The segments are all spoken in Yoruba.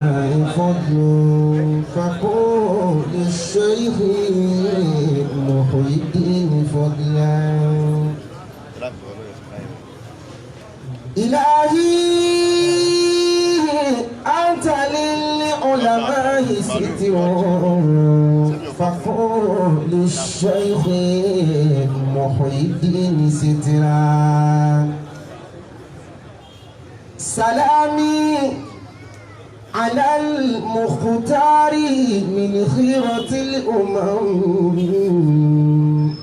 فضل فقول الشيخ محي الدين فضلا إلهي أنت للعلماء ستر فقول الشيخ محي الدين سترا سلامي على المختار من خيرة الأمم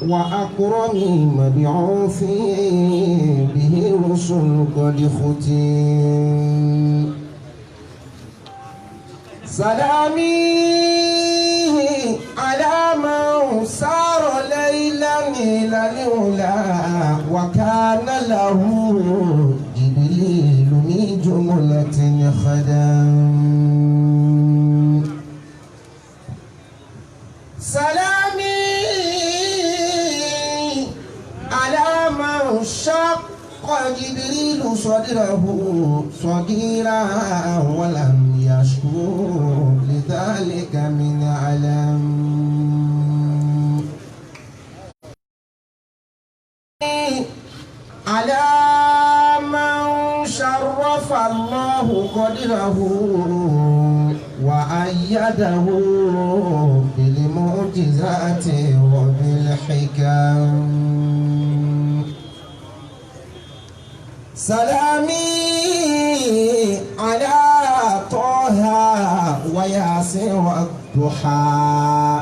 وأكرم مبعوث به الرسل قد ختم سلامي على من سار ليلا إلى العلا وكان له جبريل من جملة خدم سلامي على من شق جبريل صدره صغيرا ولم يشكو لذلك من علم على من شرف الله قدره وأيده بالمعجزات وبالحكم سلامي على طه وياسين والضحى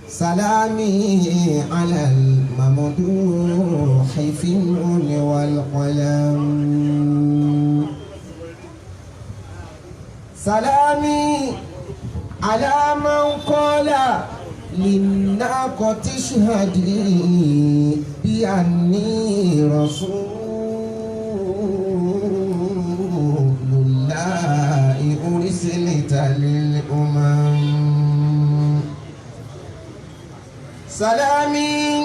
سلامي على الممدوح في النون والقلم سلامي على من قال للناقة اشهدي بأني رسول الله أرسلت للأمم سلامي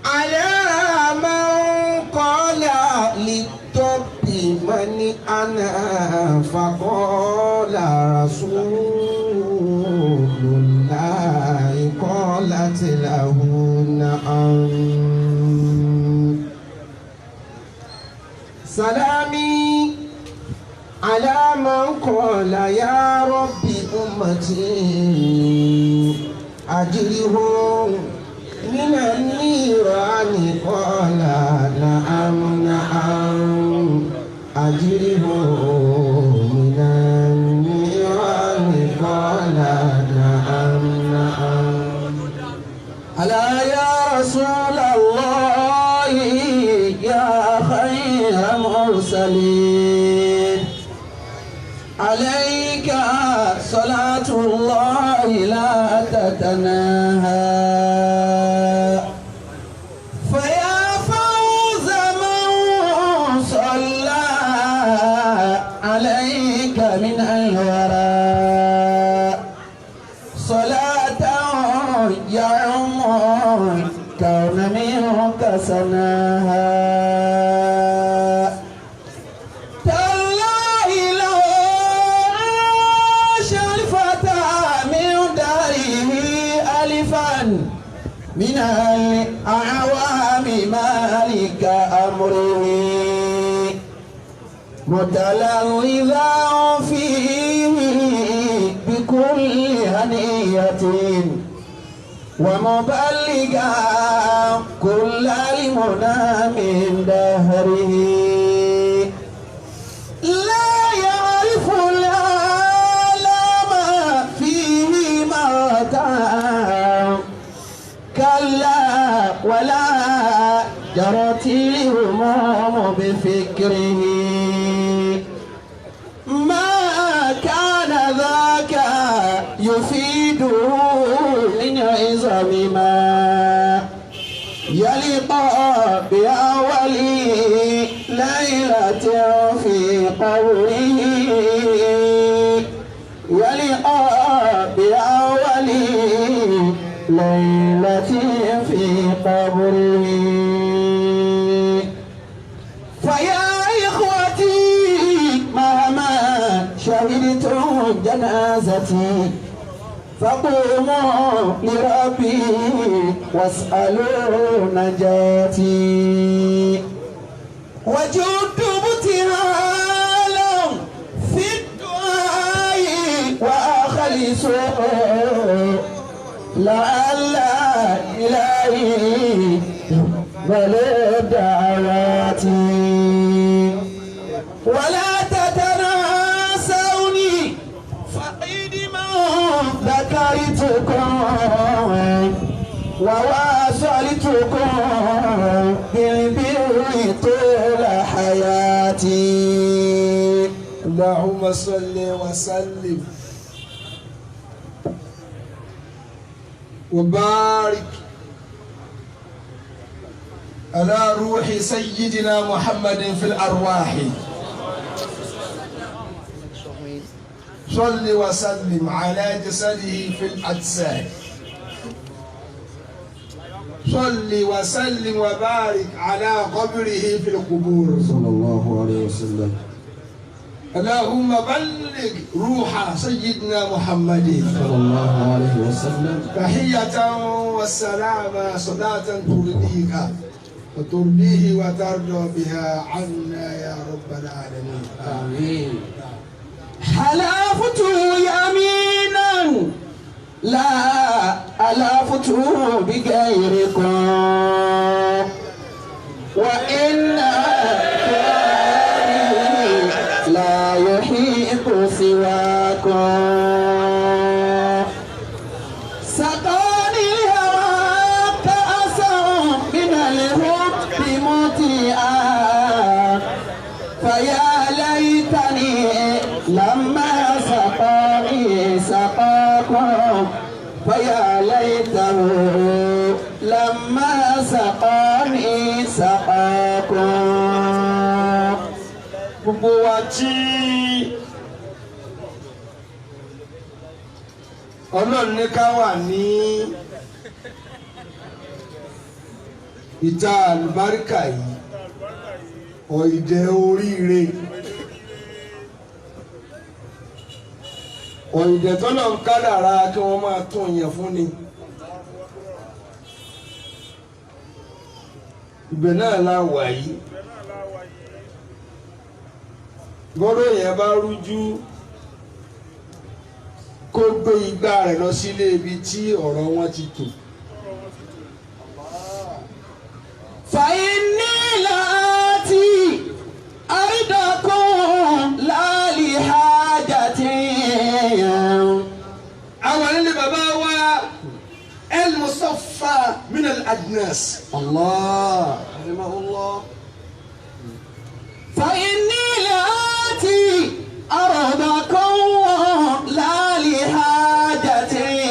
على من قال للطب من أنا فقال رسول الله قالت له نعم سلامي على من قال يا رب أمتي أجرهم من النيران قال نعم نعم أجرهم من النيران قال نعم نعم ألا يا رسول الله يا خير مرسلين عليك صلاة الله لا تتناهى فيا فوز من صلى عليك من الورى صلاة يعم كون منك سناها من الأعوام مالك أمره متلذذا فيه بكل هنية ومبلغا كل المنى من دهره لا يعرف العالم فيه موتا كلا ولا جرت الهموم بفكره ما كان ذاك يفيده من عظم ما يلقى بأول ليلة في قوله يلقى بأول ليلة في قبره فيا إخوتي مهما شهدت أتيتم جنازتي فقوموا لربي واسألوا نجاتي وجدت ابتهالا في الدعاء وأخلص لعل إلهي بل دعواتي ولا تتناسوني فقيد ما ذكرتكم وواصلتكم بالبر طول حياتي. اللهم صل وسلم وبارك على روح سيدنا محمد في الأرواح. صل وسلم على جسده في الأجساد. صل وسلم وبارك على قبره في القبور. صلى الله عليه وسلم. اللهم بلغ روح سيدنا محمد صلى الله عليه وسلم تحية والسلام صلاة ترضيك وترضيه وترضى بها عنا يا رب العالمين. آمين. حلفت يمينا لا ألفت بغيركم وإن لا يحيط سواكم سقاني الهوى كأسا من الحب مطيئا فيا ليتني لما سقاني سقاكم فيا ليته لما سقاني سقاكم. Gbogbo wa tí Ọlọ́run ní ká wà ní ìta àlùbáríkà yìí, ọ̀ìdẹ̀ oríire, ọ̀ìdẹ̀ tọ́lọ̀ ń kádàrá kí wọ́n máa tún yẹn fún ni. Ibẹ̀ náà la wà yìí. Bọ́rọ̀ yẹn bá rújú kó gbé igbá rẹ̀ lọ sílé ibi tí ọ̀rọ̀ wọn ti tò. فإني لآتي أرضكم لا لحاجتي. Àwọn nílé bàbá wa El-Musaffa min al-Adnas. الله رحمه الله. فإني لآتي أرضكم لا لحاجتي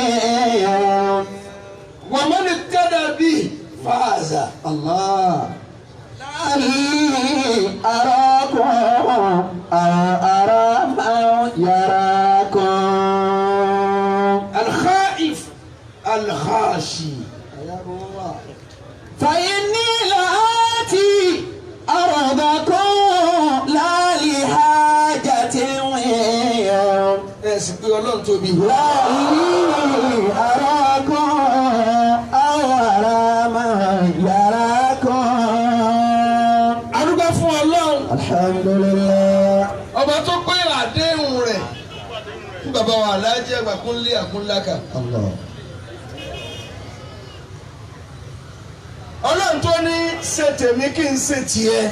ومن اقتدى به فاز. الله. لعلي أراكم أو أرى من يراكم. الخائف الخاشي. فإني لآتي أرضكم لا لحاجتي Ẹ sì pé Ọlọ́run tóbi. لعلي أراكم أو أرى من يراكم. Arúgbó fún Ọlọ́run. الحمد لله. Ọba tó pé àdéhùn rẹ̀ fún bàbá wa Alhaji Àgbà Kúnlé Àkúnlákà. الله. Ọlọ́run tó ní ṣe tèmi kí n ṣe tiẹ̀.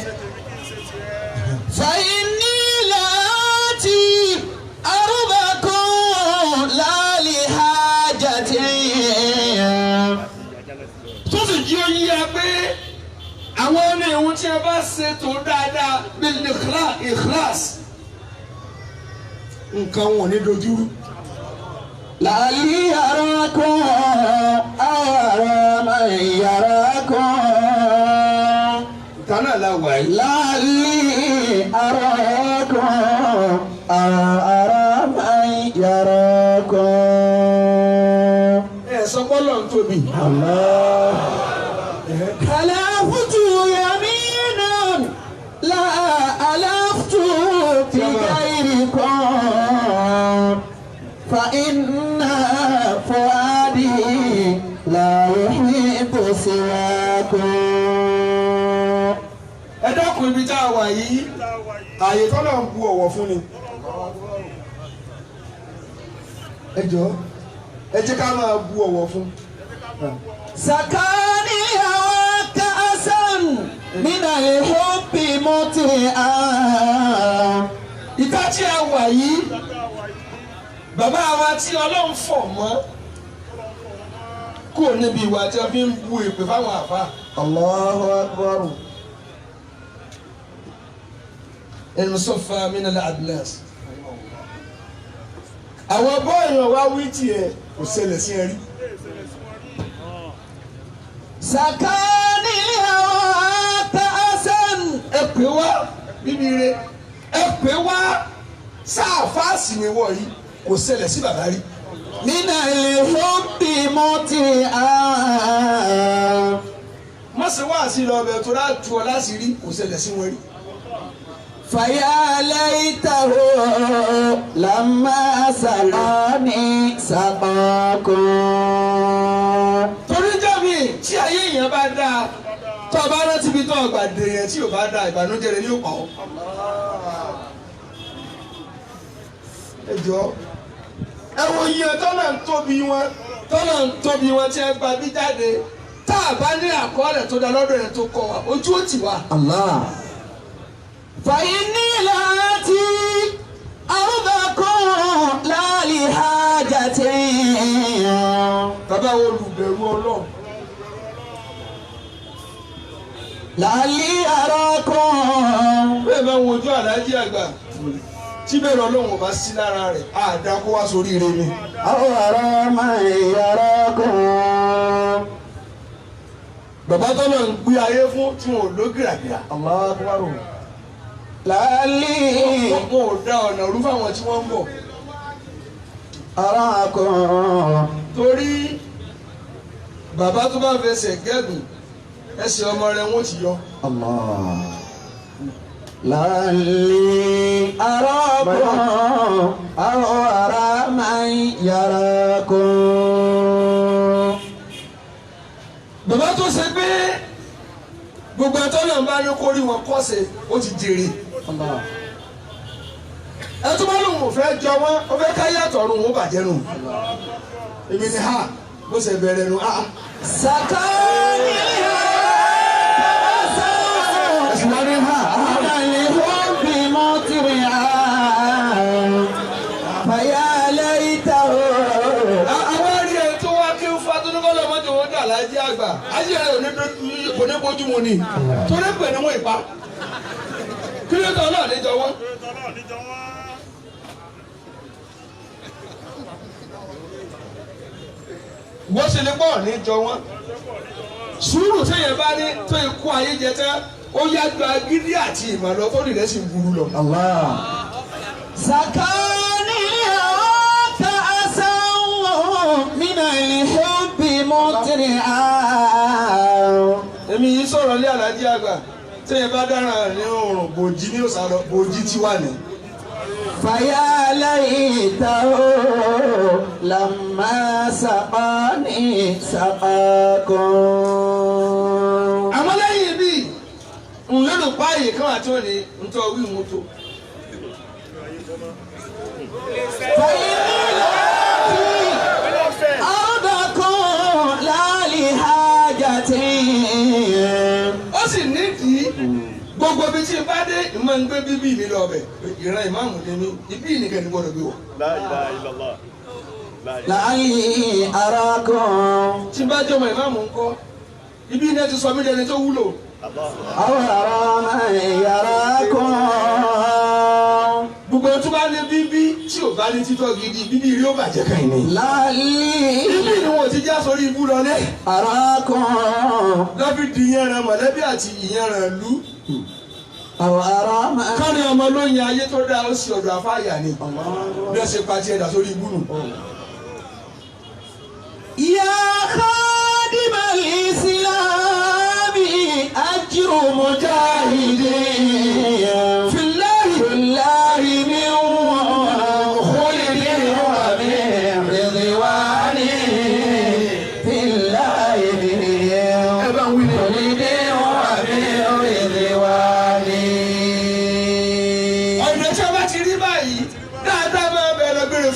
فإني لآتي أرضكم لا لحاجتي. Tó sì jí ó yí ya pé àwọn ọ̀nà ìhun tí a bá ṣe tó dáadáa bil ikhlas nǹkan wọn ò ní dojúrú. لعلي أراكم أو أرى من يراكم. Ìtànà la wà yìí. لعلي أراكم أو أرى من يراكم. Ẹ sọ pé Ọlọ́run tóbi. الله. حلفت يمينا لا ألفت بغيركم فإن فؤادي لا يحب سواكم. ẹ dákun ibi tá a wà yìí ààyè tọ́lọ̀ ń bu ọ̀wọ̀ fún ni. ẹ jọ̀ọ́ ẹ jẹ́ ká máa bu ọ̀wọ̀ fún. سكاني وكأسا من الحب مطرئا. ìta tí a wà yìí bàbá wa tí Ọlọ́run fọ̀ mọ́ kúrò níbi ìwà tí wọ́n fi ń bu èpè fáwọn àfa. Allahu Akbar. المصفى من الأدناس àwọn bọ́ọ̀yàn wá wí tiẹ̀ kò ṣẹlẹ̀ sí ẹ rí. سكاني وكأسا. ẹ pè wá bíbí rẹ ẹ pè wá sáàfáàsì ni wọ̀ yìí kò ṣẹlẹ̀ sí bàbá rí. من الحب مطرئا. má ṣe wá sí lọ bẹ̀ tó dáa tu ọ láti rí kò ṣẹlẹ̀ sí wọn rí. فيا ليته لما سقاني سقاكم. torí jẹ́mi tí ayé èèyàn bá dáa tó o bá rántí bí tó o gbà dèèyàn tí o bá dáa ìbànújẹ́ rẹ ní òpá ọ. ẹ jọ ẹ wo iye tọ́nà ń tóbi wọn tí ẹ gba bí jáde tá a bá ní àkọọ́lẹ̀ tó dá lọ́dọ̀ yẹn tó kọ wa ojú ó tì wá. الله. فإني لآتي أرضكم لا لحاجتي. bàbá wo olùbẹ̀rù Ọlọ́run. لعلي أراكم. bẹ́ẹ̀ máa ń wojú Àlájì àgbà tí bẹ̀rù Ọlọ́run bá sí lára rẹ̀ àdá kó wá sórí ire mi. أو أرى من يراكم. bàbá tó náà ń gbé ayé fún tí wọn ò ló gíràgírà. الله أكبر. لعلي wọn ò dá ọ̀nà rú fáwọn tí wọ́n ń bọ̀. أراكم. torí bàbá tó bá fẹsẹ̀ gẹ́gùn ẹsẹ̀ ọmọ rẹ̀ wọ́n ti yọ. الله. لعلي أراكم أو أرى من يراكم. bàbá tó ṣe pé gbogbo ẹ̀tọ́ náà bá ní kórí wọn kọ́sẹ̀ ó ti jèrè. الله. ẹ tó bá lóun ò fẹ́ jọ wọn ó fẹ́ ká yàtọ̀ ọ̀run òun bàjẹ́ nù. èmi ni ha bó ṣe bẹ̀rẹ̀ nù. سكاني ẹ̀sìnwárí على الحب مطرعا. فيا ليته. àwọn rí ẹ tó wá kí n fa tó ní kọ́ lọ́mọdé wọn dà Àlájì àgbà ayé rẹ̀ kò ní bójú mu ni torí pé ní wọn ìpa kí ló tọ́ náà níjọ wọn. wọ́n ṣe lè pọ̀ níjọ wọn sùúrù téèyàn bá ní tó ikú ayé jẹ tán ó yá gba gírí àti ìmọ̀ lọ tó nìyẹn sì ń burú lọ. الله. سكاني وكأسا من الحب مطرعا. èmi yìí sọ̀rọ̀ lé Àlájì àgbà téèyàn bá dára ní oòrùn bòjì ní òsàlọ bòjì tí wà ní. فيا ليته لما سقاني سقاكم. àmọ́ lẹ́yìn bíi ńlẹ́nu páàyè kan àti òní ntọ́ wí mọ́tò. فإني لآتي أرضكم لا لحاجتي. ó sì nídìí gbogbo bí tí n bá dé ìmọ̀ ń gbé bíbí mi lọ bẹ̀ ìran ìmáàmù ni mi ibí nìkan ni gbọ́dọ̀ gbé wọ̀. La ilaha illallah. لعلي أراكم tí n bá jọmọ ìmáàmù ńkọ́ ibí iná ti sọ mí lẹni tó wúlò. أو أرى من يراكم. gbogbo tó bá ní bíbí tí ò bá ní títọ́ gidi bíbí rí ó bàjẹ́ kan ní. لعلي bíbí ni wọn ò ti já sórí ibú lọlé. أراكم lọ́bí di ìyẹn mọ̀lẹ́bí àti ìyẹn lú. أو أرى من. kárí ọmọ lóyin ayé tó dáa ó sì ọ̀dọ̀ àfáàyà ni bí ó ṣe pa tiẹ̀ dà sórí ibú nù. يا خادم الإسلام أجر مجاهدين في الله من خلد ومن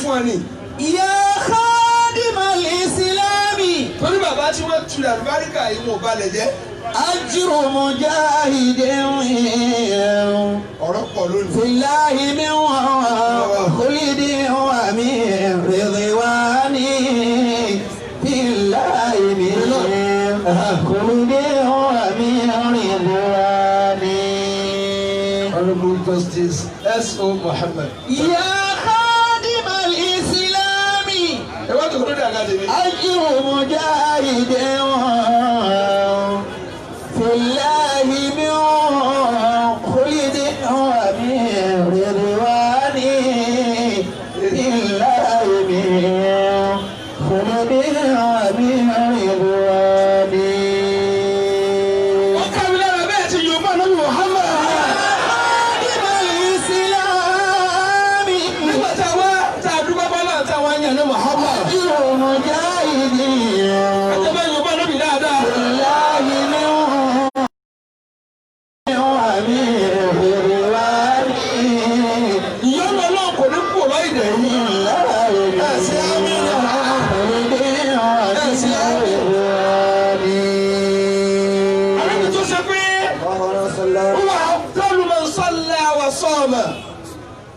fún ọ ni. يا خادم الإسلام torí bàbá tí wọ́n tulẹ̀ àlùbáríkà yìí wọn ò balẹ̀ jẹ́. أجر مجاهد ọ̀rọ̀ pọ̀ lónìí. في الله من خلد ومن رضوان في الله من خلد ومن رضوان. Honorable Justice S.O. Muhammad. يا خادم الإسلام ẹ wá tó kúrò ní àga tèmi. أجر مجاهد في الله من خلد ومن رضوان في الله من خلد ومن رضوان. ọkọ mi lára bẹ́ẹ̀ ti yorùbá náà Muhammad. خادم الإسلام nígbà tá a dúpẹ́ bọ́lá táwọn èèyàn ní Muhammad. أجر مجاهد àtẹ̀bẹ́ yorùbá náà bì dáadáa. في الله من ìyọ́nù ọlọ́run kò ní kú ọ̀rọ̀ ìdè yìí. àrẹ́bí tó ṣe pé wà afdalu man salla wa sama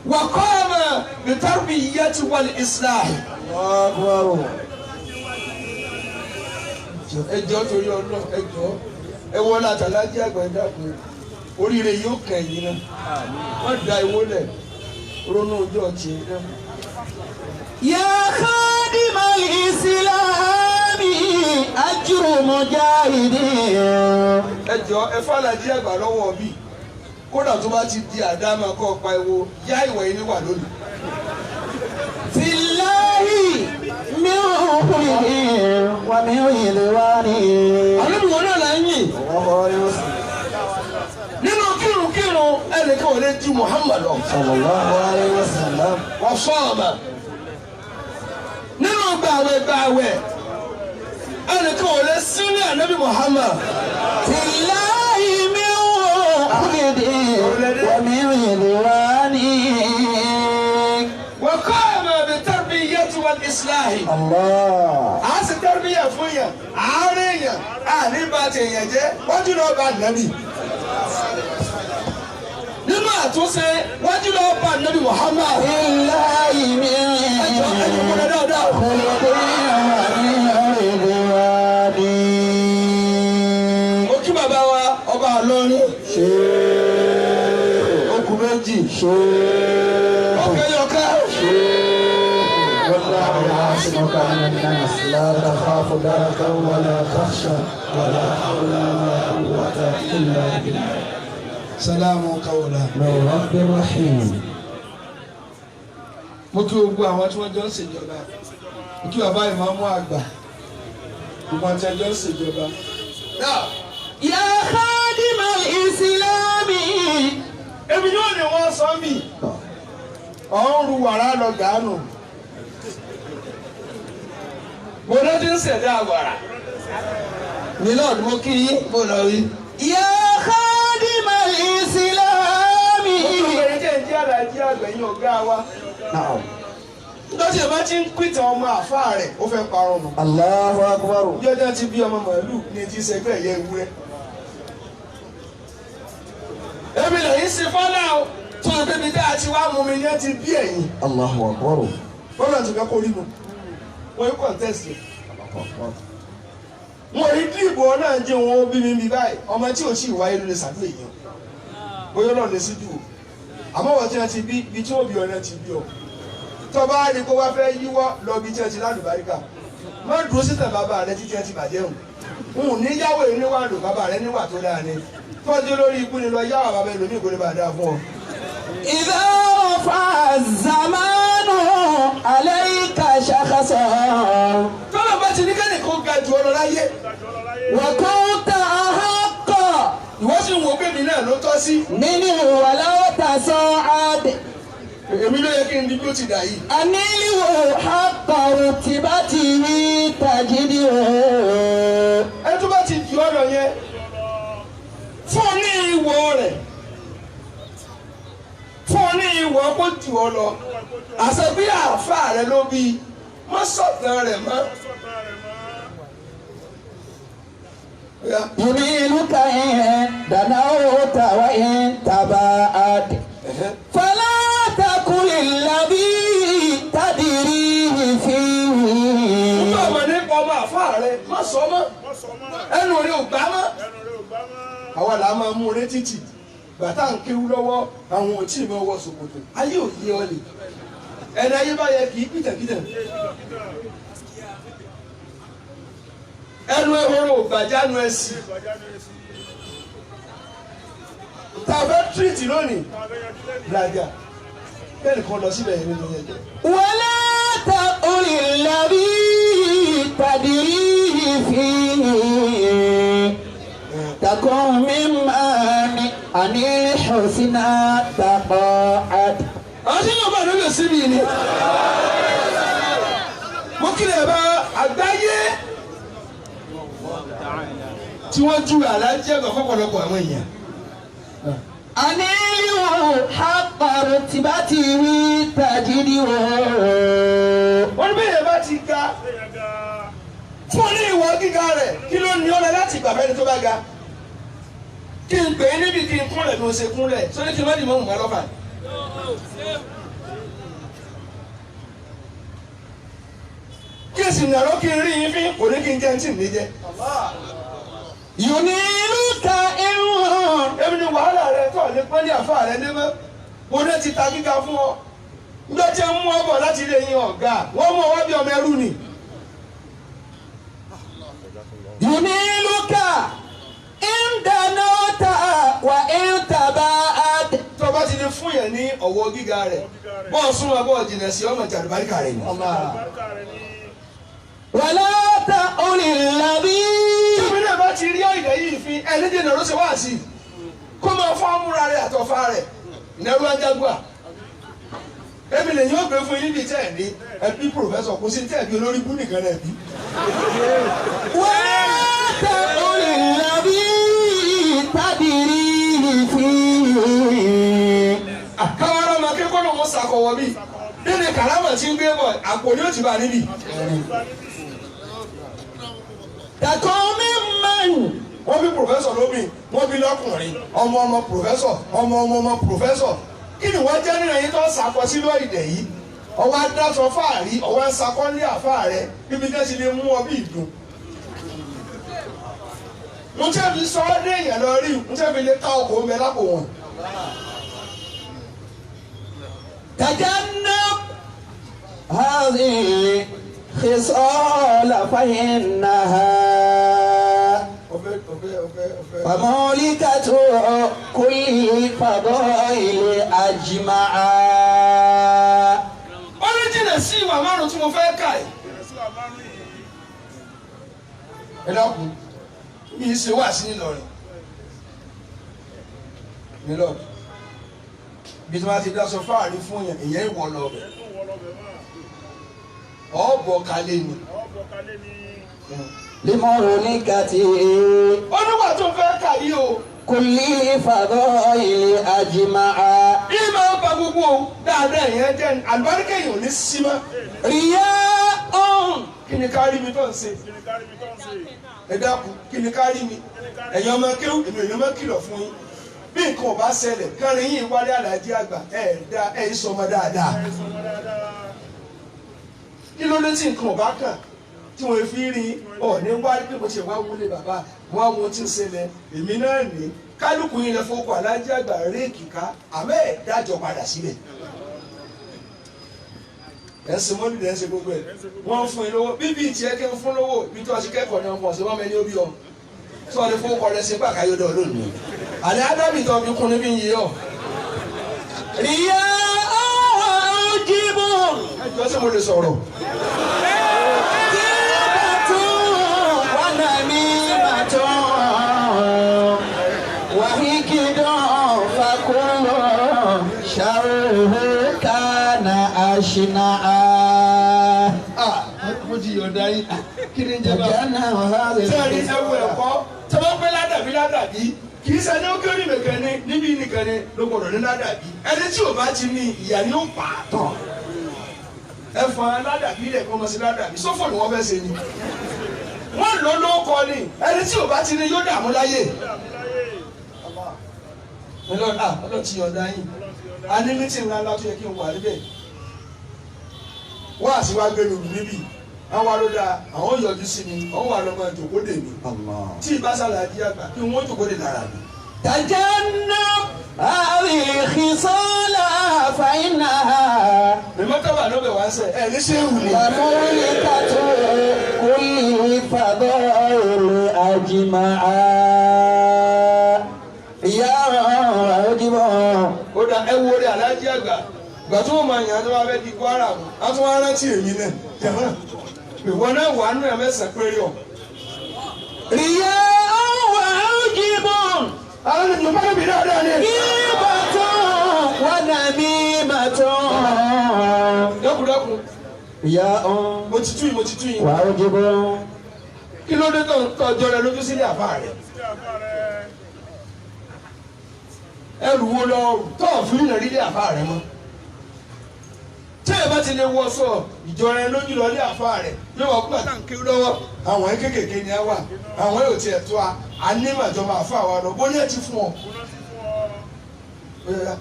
wa qama bi tarbiyyati wal islah. ẹjọ́ torí ọlọ́ ẹjọ́ ẹ wọ́n láti alájí àgbà ẹ̀dá kan oríire yóò kàn yín náà wọ́n da ìwó lẹ̀ ronú ọjọ́ ọtí náà. يا خادم الإسلام أجر مجاهد. ẹjọ́ ẹ fàlàjí àgbà lọ́wọ́ bí kódà tó bá ti di àdámà kọ́ pa ìwo yá ìwẹ̀ yìí wà lónìí. في الله من خلد ومن رضوان. àlébùwọ̀n náà là ń yìn nínú kírun ẹnìkan ò lè ju Muhammad lọ. صلى الله عليه وسلم. wọ́n sọ ọ̀mà nínú gbàwẹ̀ ẹnìkan ò lè sílẹ̀ ànábì Muhammad. في الله من خلد ومن رضوان. wọ́n kọ́ ọ̀mà bi tarbiyyati wal islah. الله. a sì tẹ́rìbíyà fún yàn àárín yàn àní bá ti yàn jẹ́ wájú lọ́ọ́ bá nàbì. nínú àtúnṣe wájú lọ́ọ́ bá nàbì Muhammad. في الله من ẹjọ́ kúrẹ́ dáadáa. خلد ومن رضوان. mo kí bàbá wa ọba àlọ́rin شيخ okùn méjì شيخ ọkẹ́ yọká. والله يعصمك من الناس لا تخاف دركا ولا تخشى ولا حول ولا قوة إلا بالله salamu kawla. من رب رحيم. mo kí gbogbo àwọn tí wọ́n jọ ń ṣèjọba mo kí bàbá ìmáàmù àgbà gbogbo àti ẹjọ́ ń ṣèjọba. يا خادم الإسلام. èmi yóò ní wọ́n sọ mí ọ̀hún ru wàrà lọ gàánù mo ló ti ń ṣẹ̀dá wàrà mílíọ̀nù mo kí yín mo lọ rí. يا خادم الإسلام. olùgbèrè jẹ́ ìdí àdájí àgbẹ̀yìn ọ̀gá wa نعم. lọ́sẹ̀ bá ti ń pìtàn ọmọ àfáà rẹ̀ ó fẹ́ parọ́ mọ́. الله أكبر. jọjọ ti bí ọmọ màálù ní ti sẹgbẹ́ ẹ̀yẹ ewúrẹ́. èmi lẹ́yìn ṣe fọ́lá o tó o débi tá a ti wá mú mi ní ẹ ti bí ẹ̀yìn. الله أكبر. bọ́lá ti fẹ́ kó rí mu wọ́n yí kọ́ńtẹ́sì. wọ́n yí dìbò náà jẹ́ wọn ó bí mi bí báyìí ọmọ tí ò sì wáyé ló lè ṣàdúrà èèyàn bóyá náà lè sí jù àmọ́ wọ́n ti ẹ ti bí ibi tí wọ́n bí ọ náà ti bí ọ. tọ́ba á ní kó wá fẹ́ yíwọ́ lọ bí tí ẹ ti lálùbáríkà má dúró síta bàbá rẹ títí ẹ ti bàjẹ́ hùn. n níyàwó yìí níwà lò bàbá rẹ níwà tó dáa ni tọ́jú lórí ikú ni lọ yáwó bàbá ẹlòmíì kò lè bàa dáa fún ọ. إذا رفع الزمان عليك شخصا tọ́lá bá ti ní kẹ́ni kó ga jù ọ lọ láyé وكنت أحق ìwọ sì ń wo pé mi náà ló tọ́ sí. منه ولو تصاعد èmi ló yẹ kí n di bí ó ti dà yìí. أنيله حق رتبته تجده. ẹ tó bá ti jù ọ lọ yẹn fún ọ ní ìwọ rẹ̀ fún ọ ní ìwọ kó jù ọ lọ àṣẹ bí àáfàá rẹ ló bí má sọ̀tàn rẹ̀ mọ́. يميلك إن دنوت وإن تباعد فلا تقل الذي تدريه فيه. nígbà wọn ní ọmọ àfa rẹ má sọ mọ́ ẹnu rẹ ò gbá mọ́. àwa là máa mú un títì gbàtà ń kéwú lọ́wọ́ àwọn ò tí ì máa wọ ṣòkòtò ayé ò yé ọ lè ẹni ayé bá yẹ kì í pìtàkìtà. ẹnu ehoro ògbàjánu ẹsì tàbí tírìtì lónìí làjà bẹ́ẹ̀ nìkan lọ síbẹ̀ yẹn nínú ẹjọ́. ولا تقل الذي تدريه فيه تكن ممن عن الحسنى تقاعد. àwọn tí yóò bá lórí òsì mi ni mo kí lè bá àgbáyé tí wọ́n ju àlàjẹ́ ẹ̀gbọ́n fọ́pọ̀lọpọ̀ àwọn èèyàn. أنيل حق رتبته تجده. wọ́n ní bẹ́ẹ̀ bá ti ga fún ní ìwọ gíga rẹ̀ kí ló ní ọ̀nà láti gbàgbé ẹni tó bá ga. kí n pè é níbi kí n kúnlẹ̀ bí mo ṣe kúnlẹ̀ sórí kí n má dì mọ́ òun lọ́fà. kí n sì nàró kí n rí yín fín kò ní kí n jẹ́ ní tì ní jẹ́. ينيلك إن èmi ni wàhálà rẹ tó ní pẹ́lí àfa rẹ ní mọ́ mo ní ti ta gíga fún ọ nígbà tí ń mú ọ bọ̀ láti ilé yín ọ̀gá wọ́n mú ọ wá bí ọmọ ẹrú ni. ينيلك إن دنوت وإن تباعد. tó o bá ti lè fún yẹn ní ọ̀wọ́ gíga rẹ̀ bọ́ọ̀ súnmọ́ bọ́ọ̀ jìnnà sí ọmọ jàdùbáríkà rẹ̀ ni. ولا تقل الذي. tèmi náà bá ti rí ọ̀yẹ̀ yìí fi ẹni dènà ló ṣe wá sí i kó máa fọ́ amúra rẹ̀ àtọ̀fà rẹ̀ ìnáwó ajágbá èmi lè yóò gbé fún yín níbi tẹ́ ẹ̀ ní ẹbí pòfẹ́sọ̀ kò sí tẹ́ ẹ̀ bí olórí bú nìkan náà bí. ولا تقل الذي تدريه فيه. káwọn ará máa kékọ́ ló ń sàkọ̀wọ́ bí nínú kàrámà tí ń gbé bọ̀ àpò ni ó ti bá níbí. تكن ممن. wọ́n bí pòfẹ́sọ̀ lómi wọ́n bí lọ́kùnrin ọmọ pòfẹ́sọ̀ ọmọ pòfẹ́sọ̀ kí ni wọ́n jẹ́ nínú ẹ̀yìn tó ń sakọ sí lóyìnbó yìí ọwọ́ adáṣọ fáàrí ọwọ́ ń sakọ ní àfáà rẹ níbi tẹ́ ti lè mú ọ bí ìdùn. mo tẹ́ fi sọ ọ́ dé èèyàn lọ rí mo tẹ́ fi lè ká ọkọ̀ omi lápò wọn. تجنب هذه خصال فإنها فمولكة كل فضائل أجمعا. ó ní jìnnà sí ìwà márùn-ún tí mo fẹ́ kà yìí. ẹ dákun mi ì ṣe wá sí Ìlọrin nílọ́ọ̀dù bí tí wọ́n ti dáṣọ fáàrí fún yẹn ìyẹn ìwọ lọ bẹ̀ ọ̀bọ̀ kalẹ̀ ni. لمولكة ó níwà tó fẹ́ kà yìí o. كل فضائل أجمعا. ìmọ̀ ọba gbogbo dáadáa yẹn jẹ́ àlùbáríkà yìí ò ní sí mọ́. رياء. kí ni ká rí mi tó ń ṣe. ẹ dákun kí ni ká rí mi. ẹ̀yin ọmọ kéwù èmi èèyàn máa kìlọ̀ fún yín. bí nǹkan ò bá ṣẹlẹ̀ kárin yìí wálé àlàjì àgbà ẹ̀ sọmọ dáadáa. kí ló dé tí nǹkan ò bá kàn tí wọ́n fi rí ọ ní wárí pé mo ti wá wọlé bàbá wọn àwọn tí ń ṣẹlẹ̀ èmi náà ní kálukú yín lè fọkọ alájẹ àgbà réèkì ká àmọ́ ẹ̀ dájọ́ padà síbẹ̀. ẹ̀sìn mọ́lì lẹ́ ń ṣe gbogbo ẹ̀ wọ́n ń fún yín lówó bíbí ìtìẹ́ kí n fún lówó ibi tí wọ́n ti kẹ́kọ̀ọ́ ní ọkọ̀ ṣe wọ́n mẹ́ni ó bí ọ tí wọ́n lè fọkọ rẹ̀ ṣe pàkáyọ̀dọ̀ lónìí. àlẹ́ ádámì tó fi kún níbí yìí ọ. ìyá ọ̀jìbù. ẹjọ́ sì mo lè sọ̀rọ̀. mo ti yọ̀ǹda yín kí ni jẹ́ bá sẹ́ẹ̀rì ẹ̀wù ẹ̀kọ́ tọ́wọ́ pé ládàbí kì í sẹ́ni ó kéré nìkan ní níbí nìkan ní ló gbọ́dọ̀ ní ládàbí ẹni tí ò bá ti ní ìyá ni ó pa á tán ẹ̀fọn aládàbí ilẹ̀ kan mọ̀ sí ládàbí sófò ni wọ́n fẹ́ ṣe ni wọ́n lò ló kọ́ ni ẹni tí ò bá ti ní yóò dààmú láyé ọlọ́run ti yọ̀ǹda yín a ní mítìn ńlá ńlá tó yẹ kí n wà níbẹ̀ wọ́n àṣìwá gbé mi wù níbí àwọn alóda àwọn yọjú sí mi àwọn wà lọ́mọ ìjòkó dè mí tí ìbásàlà di àgbà kí wọ́n jòkó dè lára mi. تجنب هذه الخصال فإنها mímọ́tàbà ló bẹ̀ wá ń sẹ̀ ẹ̀ ní sẹ́wù ni. وملكة كل فضائل أجمعا يا راجب. ó dà ẹ wo rẹ alájí àgbà gbà tó máa yàn án tó bá fẹ́ di Kwara mu á tún wá rántí èmi náà jẹ̀mọ́ ìwọ náà wà nù ẹ̀ mẹ́sàn-án péré ọ̀. رياء وعجب àwọn ènìyàn bá mi dáadáa ni. غيبة ونميمة dẹ́kun رياء mo ti tú yìí. وعجب. kí ló dé tó ń tọ́jọ́ rẹ lójú sílé àbá rẹ. ẹrù wo lọ tó fún ìrìn rí lé àbá rẹ mọ́. tí ẹ bá ti lè wọ sọ ìjọra ẹ lójú lọ lé àbá rẹ yóò wọ kúgbà tá à ń kiri lọ́wọ́ àwọn kékèké ni ẹ wà àwọn yóò tiẹ̀ tó a anímọ̀jọba àfa wa lọ bóyá ti fún ọ.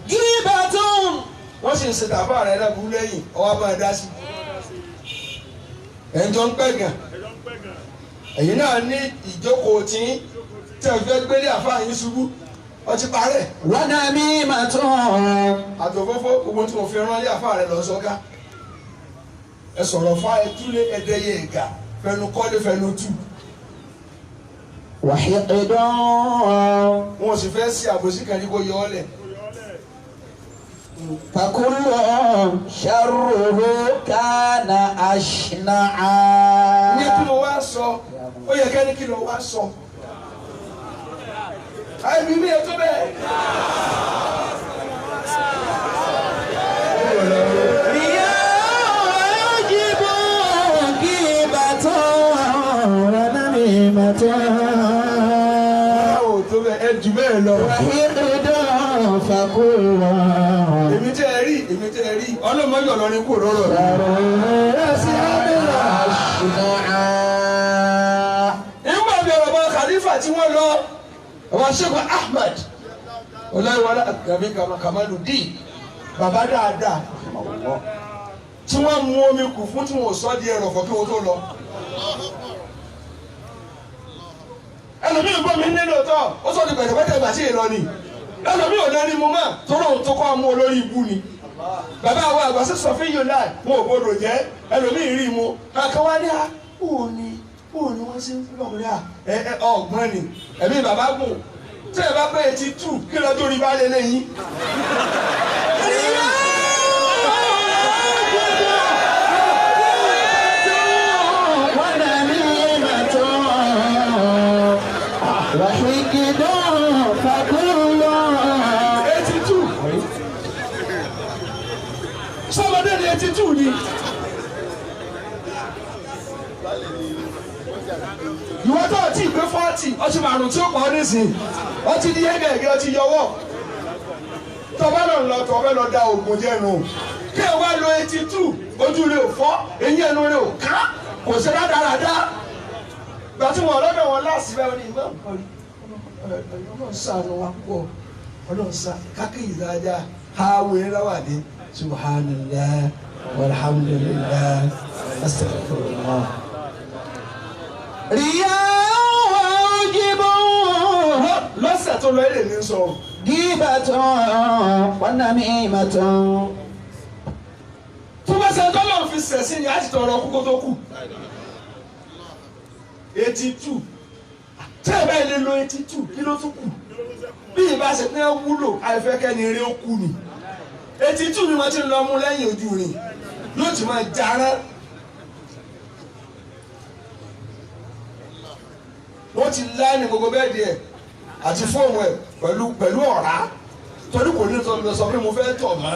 غيبة wọ́n sì ń ṣe tàbá rẹ lẹ́bùrú lẹ́yìn ọwọ́ bá ẹ dá sí. ẹ̀jọ̀ ń pẹ́ gan. ẹ̀yin náà ní ìjókòó tí tẹ̀ fẹ́ gbélé àfa yín ṣubú ọtí parẹ́. ونميمة àtòfófó gbogbo tí mo fi rán lé àfa rẹ lọ sọ́ká. ẹ sọ̀rọ̀ fa ẹ túlé ẹdẹyẹ ẹ̀gà fẹnu kọ́lé fẹnu tù. وحقد wọn sì fẹ́ sí àbòsí kan ní kó yọ ọ́ lẹ̀. فكل شره كان أشنعا. ní kí ló wá sọ ó yẹ kẹ́ni kí ló wá sọ. àìbí mi ẹ tó bẹ́ẹ̀. رياء وعجب غيبة ونميمة báwo tó bẹ́ẹ̀ ẹ jù bẹ́ẹ̀ lọ. وحقد فكل èmi tẹ́ ẹ rí ọlọ́mọdé ọlọ́rin kò rọrọ̀ rẹ̀. nígbà bí ọ̀rọ̀ bá khalifa tí wọ́n lọ ọba Sheikh Ahmed ọláyíwọlá àgbàbí Kamaludin bàbá dáadáa tí wọ́n mú omi kù fún tí wọ́n sọ di ẹ̀rọ̀ fọ́ kí wọ́n tó lọ. ẹlòmíì gbọ́ mi nílò tọ́ ó sọ di pẹ̀tẹ̀pẹ̀tẹ̀ ìgbà tí ì lọ ni ẹlòmíì ò lẹ́ni mo máa tọ́rọ̀ òun tó kọ́ ọmọ olórí ibú ni. bàbá àwọn àgbà sí sọ fún yóò láì wọn ò gbọdọ̀ jẹ́ ẹlòmíì rí mu kankan wá ní òní wọ́n ṣe ń fún ọkùnrin ọgbọ́n ni ẹ̀mí bàbá gùn tí ẹ bá pé etí tù kí lọ́jọ́ orí bá lé lẹ́yìn. etí tù sọmọdé ni etí tù ni. ìwọ tó o ti gbé 40 ọtí márùn tí ó pa ọ nísìnyí ọtí di yẹgẹgẹ ọtí yọwọ tọba lọ lọ tọba lọ da oògùn jẹnu kí ẹ wá lo 82 ojú rẹ ò fọ́ eyín ẹnu rẹ ò ká kò sí rádaràdá gbàtí wọn ọlọ́dọ̀ wọn láàsì bẹ́ẹ̀ ní ìmọ̀ ọlọ́run sànù wa pọ̀ ọlọ́run sà kákìyì dáadáa hàwé láwàdí subhanallah walhamdulillah astaghfirullah. رياء وعجب lọ́sẹ̀ tó lọ èdè ní sọ. غيبة ونميمة. tó bá ṣe tọ́lọ̀ fi sẹ̀ sí ni a ti tọrọ kókó tó kù. 82 tí ẹ bá ilé lo 82 kí ló tún kù bí ìbá ṣe pé wúlò àìfẹ́kẹ́ ni eré ó kù ni 82 ni wọ́n ti lọ mú lẹ́yìn ojú rìn yóò ti máa jarán. wọ́n ti láàánú gbogbo bẹ́ẹ̀ díẹ̀ àti fóònù ẹ̀ pẹ̀lú ọ̀rá torí kò ní sọ pé mo fẹ́ tọ̀ mọ́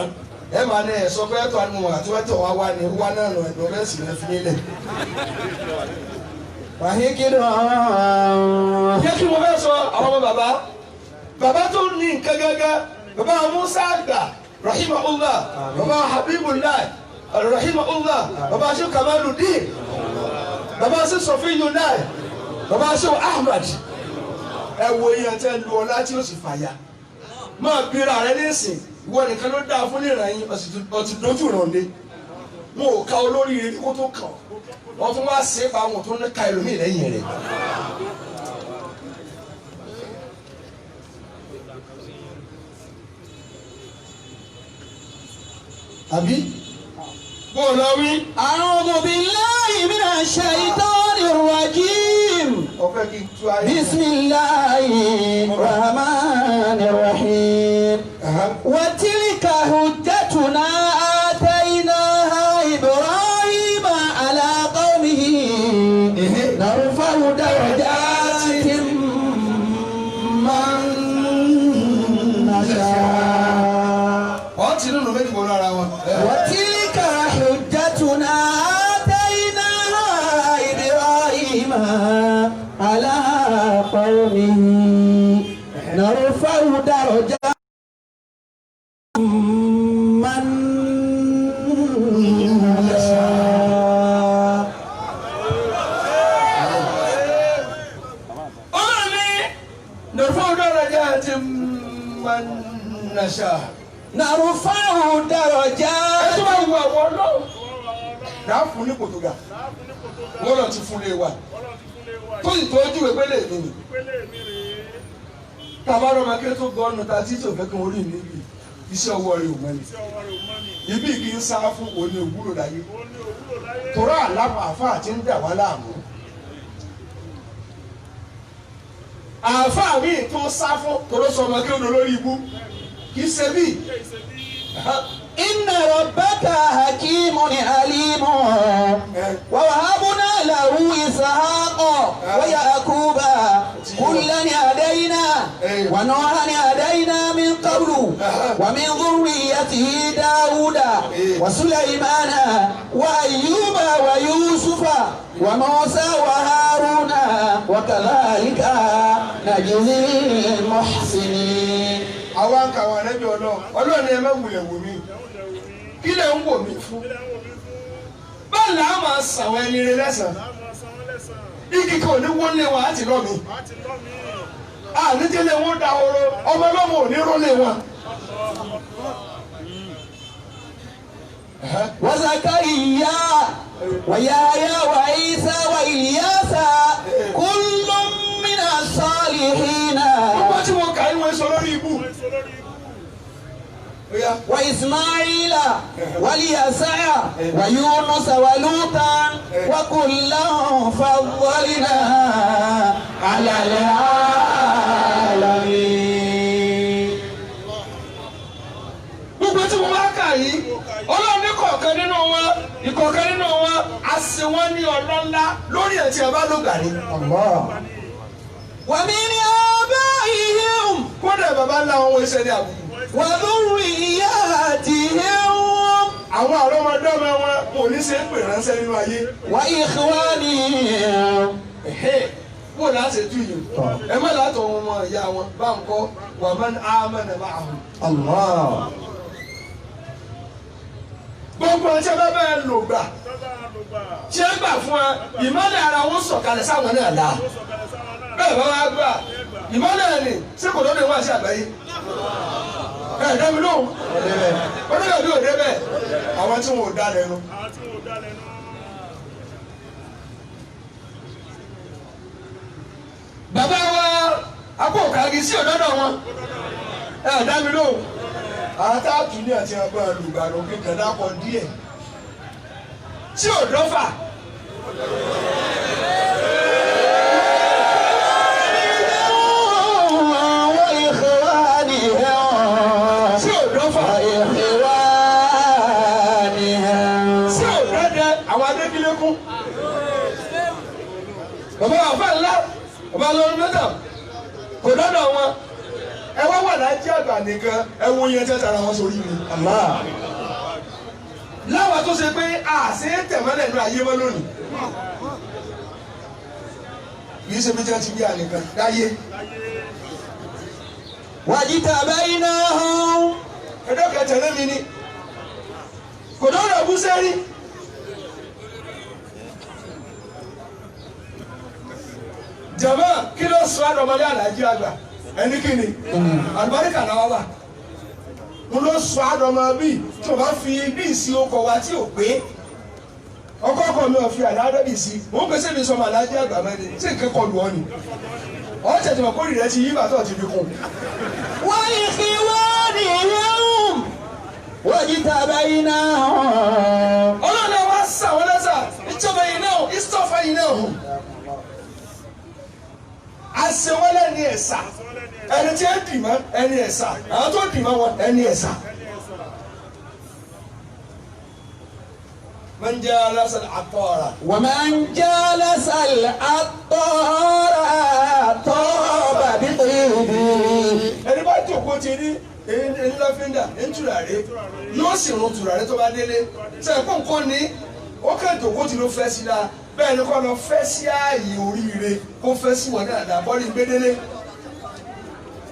ẹ máa ní ẹ̀ sọ pé ẹ̀tọ́ àni mo àti wọ́n tọ̀ wá ní wá náà nù ẹ̀dùn bẹ́ẹ̀ sì lẹ́ fi nílẹ̀. وحقد yẹ kí mo fẹ́ sọ àwọn ọmọ bàbá tó ní nǹkan gẹ́gẹ́ bàbá Musa àgbà rahimahullah bàbá Habibullah rahimahullah bàbá aṣọ Kamaluddin bàbá aṣọ Sọfíyùn náà bàbá aṣọ Ahmad ẹ wo èèyàn tẹ́ lu ọlá tí ó sì fàyà máa bíra rẹ nísìn ìwọ nìkan ló dáa fún ìrànyìn ọtí dojú ìrànlé wọn ò ka olórí rẹ kó tó kàn wọn tún wá sí pa wọn tó ní ka ẹlòmíì lẹ́yìn rẹ. àbí bọ́ọ̀lù wí. A'udhu billahi minash shaitanir rajim. ọ̀fẹ́ kí n tú ayé. Bismillahir rahmanir rahim. Wa tilka hujjatuna ataynaha Ibrahima ala qawmihi narfa'u darajatin man nasha. wọ́n ti nínú méjì bọ́ lára wọn. وتلك حجتنا آتيناها إبراهيم على قومه نرفع درجات من نشاء. نرفع درجات من نشاء. نرفع درجات. ẹ tó bá wù àwọn ọlọ́run dáa fún ní kòtògà wọ́n lọ ti fún lé wa tó sì tọ́jú ìpele mi nì. tàbá lọ́mọ kí ló tó gbọ́ ọ́nà tá a ti tó fẹ́ kí wọ́n rí níbi iṣẹ́ ọwọ́ rẹ̀ ò mọ́ni. ibi kì í sá fún òní òwúrò láyé torá àlámọ̀ àfáà ti ń dà wá láàmú. àfáà mi tó sá fún toró sọmọ kí ó lọ lórí ibú kì í ṣe bí. إن ربك حكيم عليم ووهبنا له إسحاق ويعقوب كلا هدينا ونوحا هدينا من قبل ومن ذريته داود وسليمان وأيوب ويوسف وموسى وهارون وكذلك نجزي المحسنين. àwa ń kà wọn ẹlẹ́bí ọlọ́run ẹ má wulẹ̀ wò mí kí lè ń wò mí fún. báyìí làá máa sàwọn ẹni rẹ lẹ́sàn-án igi kan ò ní wọ́n lé wọn àti lọ́mi àníjẹ́lẹ̀ wọn da oró ọmọ ọlọ́mọ ò ní rólé wọn. وزكريا ويحيى وعيسى وإلياس كل من الصالحين. ọgbọ́n tí wọ́n kà ń wọ́n sọ lórí ibú. وإسماعيل واليسع ويونس ولوطا وكلا فضلنا على العالمين. gbogbo tí mo bá kà yìí ọlọ́run ní kọ̀ọ̀kan nínú wọn ìkọ̀ọ̀kan nínú wọn a sì wọ́n ní ọlọ́lá lórí ẹ̀ tí a bá ló gbà ní. ومن آبائهم kódà bàbá ńlá wọn wọ́n ṣe ní àbùkù. وذرياتهم àwọn àrọ́mọdọ́mọ wọn kò ní ṣe é pè ránṣẹ́ nínú ayé. وإخوانهم. bó láti tú yìí ẹ má látọ̀ wọn mọ ìyá wọn bá ń kọ́ wà man amana ma'ahum. الله. gbogbo ọjọ́ bá bẹ́ẹ̀ lò gbà tí ẹ gbà fún ẹ ìmọ̀lẹ̀ ara wọn sọ̀kalẹ̀ sáwọn náà la bẹ́ẹ̀ bá wá gbà ìmọ̀lẹ̀ ni ṣé kò lóde wọn àti àgbáyé ẹ dẹ́mi lóhùn onígbà bí òde bẹ́ẹ̀ àwọn tí wọn ò dá lẹ́nu. bàbá wa akókàgì sí òdọ́dọ̀ wọn ẹ dẹ́mi lóhùn àwọn táàtù ní àti ẹgbẹ́ olùgbàlù kékeré dákọ̀ díẹ̀ tí ò dọ́fà. tí ò dọ́fà. tí ò dẹ́dẹ́ àwọn adékílékún. bàbá wa fẹ́ ńlá bàbá lọ́rùn mẹ́ta kò dọ́dọ̀ wọn. ẹ wá wà láti àgbà nìkan ẹ wo yẹn tẹ́ tara wọn sórí mi. láwa tó ṣe pé àṣẹ tẹ̀mọ́lẹ̀ ní ayé mọ́ lónìí. kì í ṣe bí tí wọ́n ti bí ànìkan láyé. واجتبيناهم. ẹ̀dọ́ kẹtẹ̀lé mi ni kò dọ́dọ̀ bú sẹ́rí. jàmá kí ló sọ àdọ̀mọdé Àlàájì àgbà ẹni kí ni àlùbáríkà náà wà mo ló sọ àdọ̀mọ bíi tí o bá fi bíi sí ọkọ̀ wa tí ò pé ọkọ̀ mi ò fi àlàáfíà sí mo ń pèsè mi sọmọ Àlàájì àgbà mẹ́rin tí nǹkan kọlù ọ ni ọ̀ tẹ̀tẹ̀ mọ̀ kórìí rẹ ti yí bàtọ̀ ti fi kún. wọ́n yìí fi wọ́n ní ìyẹ́wùm wọ́n yìí tàbá iná hàn. ọlọ́run wa sà wọ́n lẹ́sà ìjọba yìí náà ìsọ̀fà yìí náà hàn. àṣewọ́lẹ̀ ní ẹ̀sà ẹni tí ẹ dì mọ́ ẹni ẹ̀sà àwọn tó dì mọ́ wọn ẹni ẹ̀sà. من جالس العطار ومن جالس العطار طاب بطيبه. ẹni bá jókòó ti rí ńlọ́fíńdà ńtúràrí yóò sì rún tùràrí tó bá délé sẹ́yìn kó nǹkan ní ó kàn jókòó ti ló fẹ́ sí la bẹ́ẹ̀ ni kò lọ fẹ́ sí ààyè oríire kó fẹ́ sí wọn dáadáa bọ́ọ̀lì gbédélé.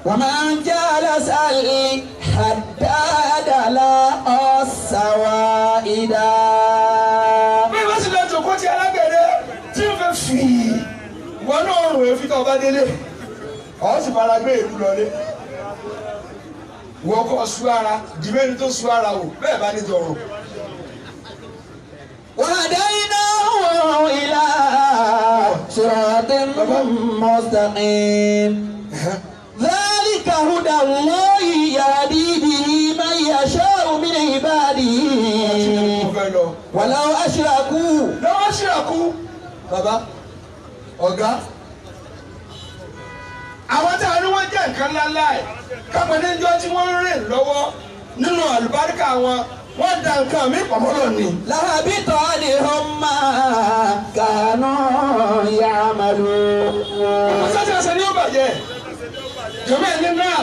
ومن جالس الحداد لا السوائد. bí wọ́n sì lọ jókòó ti alágbẹ̀dẹ tí ó fẹ́ fi wọn náà rùn èéfín tó bá délé ọ̀ sì fara gbé èlú lọlé wọ́n kọ́ sú ara dìbẹ́ni tó sú ara wò bẹ́ẹ̀ bá ní jọrùn. وهديناه إلى صراط مستقيم. ذلك هدى الله يهدي به من يشاء من عباده ولو أشركوا. لو أشركوا bàbá ọ̀gá àwọn tí a ní wọ́n jẹ́ nǹkan ńláńlá ẹ̀ kápẹ́ níjọ́ tí wọ́n ń rìn lọ́wọ́ nínú àlùbáríkà wọn wọ́n da nǹkan mi pamọ́ lọ ni. لهبط عنهم ما كانوا يعملون. ọ̀sẹ̀ ẹsẹ̀ ni ó bàjẹ́ jọ̀mọ́ ẹni náà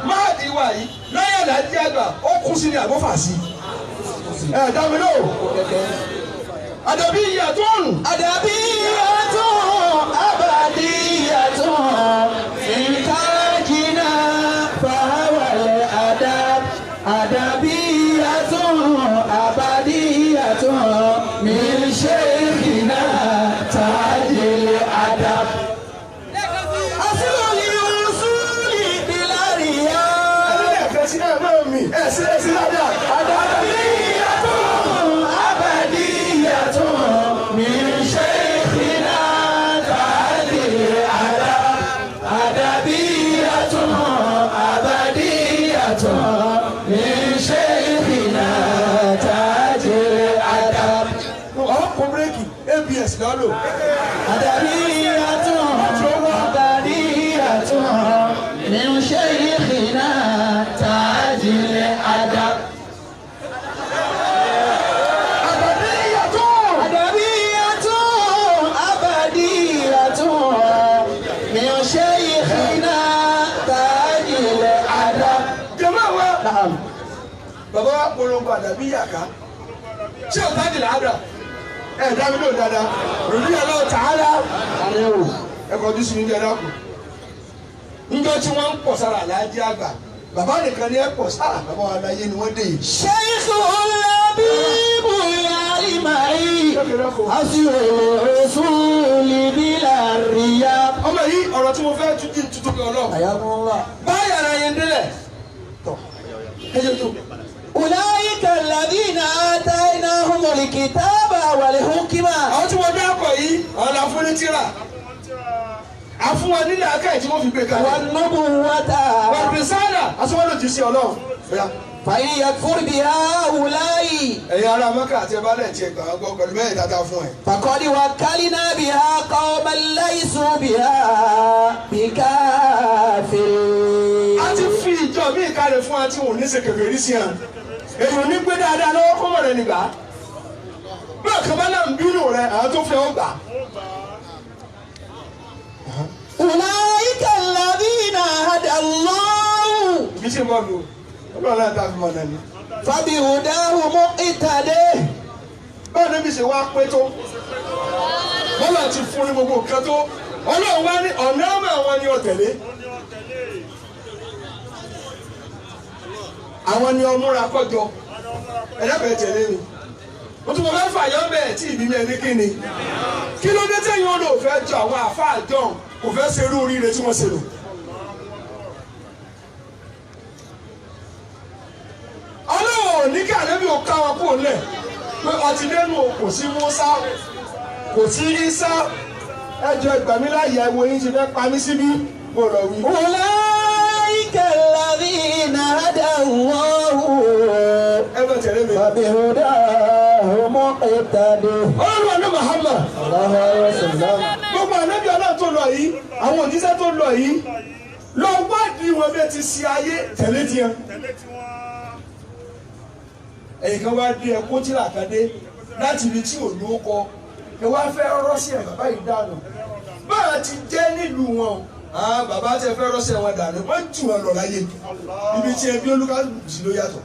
máa di wá yìí lọ́yà Àlàájì àgbà ó kú sí ni àbọ̀fà sí. ẹ̀ dábìlì o àdàbí ìyàtọ̀ ọ̀run. àdàbí ìyàtọ̀ abàdí ìyàtọ̀ ìkájínà fàwọlẹ̀ àdàbí ìyàtọ̀ abàdí ìyàtọ̀ mílíṣẹ́ ìrìnà tàjẹ̀lẹ̀ àdàb. asúlì usúlì bìláríyà. ẹni ẹ̀fẹ̀ sí ẹ̀ náà mi ẹ̀ sílẹ̀ sí ládà. àdàbí ìyàtọ̀ abàdí ìyàtọ̀ mílíṣẹ́ ìrìnà tàjẹ̀lẹ̀ àdàb. àdàbí ìyàtọ̀ abàdí ìyàtọ̀ mílíṣẹ́ ìrìnà tàjẹ̀lẹ̀ àdàb. ọkọ̀ bírèkì abs lọ́lọ́. àdàbí ìyàtọ̀ abàdí ìyàtọ̀ mílíṣẹ́ ìrìnà tàjẹ̀lẹ̀ àdàb. àdàbí ìyàtọ̀. Adabiyatu abadiyatu min shaykhina tajil adab. jẹ́mọ́ wa Naam. bàbá wa polongo àdàbí yàká ṣé o tájì làádà ẹ̀ dá mi lò dáadáa ròdì yàrá ta'ala Arewo. ẹ̀kọ́ tó sinmi jẹ́ dákun. níjọ́ tí wọ́n ń pọ̀ sára Àlàájì àgbà bàbá nìkan ni ẹ̀ pọ̀ sára bàbá wa láyé ni wọ́n dé yìí. Shaykhul labibu al-alimai asirul usuli bila riyab. ọmọ yìí ọ̀rọ̀ tí mo fẹ́ tuntun pé ọlọ́run. Ayakumullah. báyà ara yẹn délẹ̀ tọ̀ ẹ jẹ́ tó. Ulaika alladhina atainahumul kitaba wal hukma. àwọn tí wọ́n dákọ̀ yìí àwọn la fún ní tíra àfún wọn nílẹ̀ akáyì tí wọ́n fi gbé kalẹ̀. Wan nubuwata. wọ́n fi sáádà aṣọ́wọ́n ló ti sí ọlọ́run. fa in yakfur biha haula'i. ẹ̀yin ará Mẹ́kà àti ẹ̀bá lẹ̀ tiẹ̀ gbà gbọ́ pẹ̀lú bẹ́ẹ̀ dáadáa fún ẹ̀. فقد وكلنا بها قوما ليسوا بها بكافرين. a ti fi ìjọ mi ìkàlẹ̀ fún wa tí wọn ò ní ṣe kèfèrí sí hàn èyí ò ní gbé dáadáa lọ́wọ́ kó mọ̀ rẹ̀ nígbà bí ọ̀kan bá náà ń bínú rẹ̀ àwọn tó fẹ́ ọ gbà. أولئك الذين هدى الله bí ṣe mọ́ lu ọlọ́run náà tá a fi mọ̀ náà ni. فبهداه مقتدي. báwo ni bí ṣe wá pé tó wọ́n náà ti fún ní gbogbo nǹkan tó ọlọ́run wá ní ọ̀nà ọmọ àwọn ni ọ̀tẹ̀lé. àwọn ni ọmúra kọjọ ẹ̀dẹ́gbẹ̀ẹ́ tẹ̀lé mi mo tún mọ fẹ́ fàyọ́ bẹ́ẹ̀ tí ìbí mi ẹni kí ni kí ló dé tẹ̀yìn olóò fẹ́ jọ àwọn àfáà jọ̀hún kò fẹ́ ṣe irú oríire tí wọ́n ṣe lò. ọlọ́wọ́ ní kí ànábì ò ká wọn kúrò lẹ̀ pé ọtí lẹ́nu kò sí Mùsá kò sí Ìsá ẹjọ́ ìgbàmíláyà ẹ̀wọ̀ yín ti fẹ́ pa mí síbí mo lọ wí. Ulaika alladhina hadallahu ẹ bẹ tẹ̀lé mi. fabihudahu muqtadi. ọlọ́run àná Muhammad Allahu alayhi wa sallam. gbogbo ànábì ọlọ́run tó lọ yìí àwọn òjíṣẹ́ tó lọ yìí lọ wádìí wọn bẹ́ẹ̀ ti ṣe ayé tẹ̀lé tiẹ̀. ẹ̀yìn kan wá dé ẹkún tí làkàdé láti ibi tí ò ló kọ ẹ wá fẹ́ rọ́ọ̀sì ẹ̀ bàbá yìí dànù báà ti jẹ́ nílùú wọn bàbá tẹ fẹ́ rọ́ọ̀sì ẹ̀ wọn dànù wọ́n jù wọn lọ láyé ibi tí ẹbí olúkàlùsì ló yàtọ̀.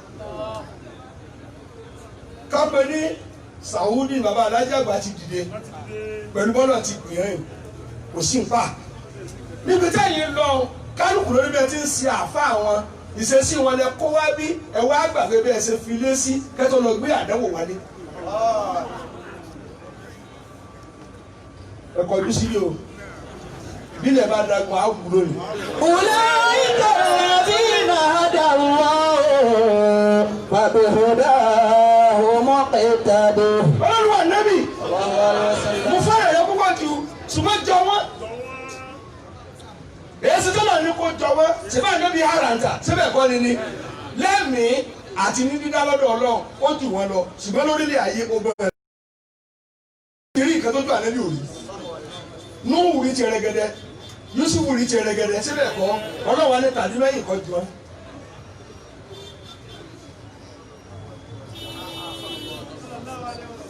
kápẹ́ ní Saudi bàbá alájàgbà ti dìde pẹ̀lú bọ́lá ti gbìyànjú kò sí ń pa níbi tẹ́yìn lọ kálukú lórí bẹ́ẹ̀ ti ń ṣe àfa wọn ìṣesí wọn lẹ kó wá bí ẹ wá gbàgbé bí ẹ ṣe fi lé sí kẹtọ lọ gbé àdánwò wálé. ẹ kọjú sí yìí o bílẹ̀ bá dagun á wù lónìí. Ulaika alladhina hadallahu fabihudahu muqtadi. ọlọ́run ànábì mo fẹ́ràn rẹ púpọ̀ jù ṣùgbọ́n jọ wọ́n. èsì tó lọ ní kó jọ wọ́n ṣèbá ànábì àràǹtà síbẹ̀ kọ́ ni lẹ́mìí àti ní dídá lọ́dọ̀ ọlọ́run ó jù wọ́n lọ ṣùgbọ́n lórílẹ̀ ayé ó bẹ̀rẹ̀. ìrí nǹkan tó jù ànábì òní Nuhu rí ti rẹ̀gẹ̀dẹ̀ Yusufu rí ti rẹ̀gẹ̀dẹ̀ síbẹ̀ kọ́ ọlọ́wọ́ ní tàbí lẹ́yìn kan jù wọ́n.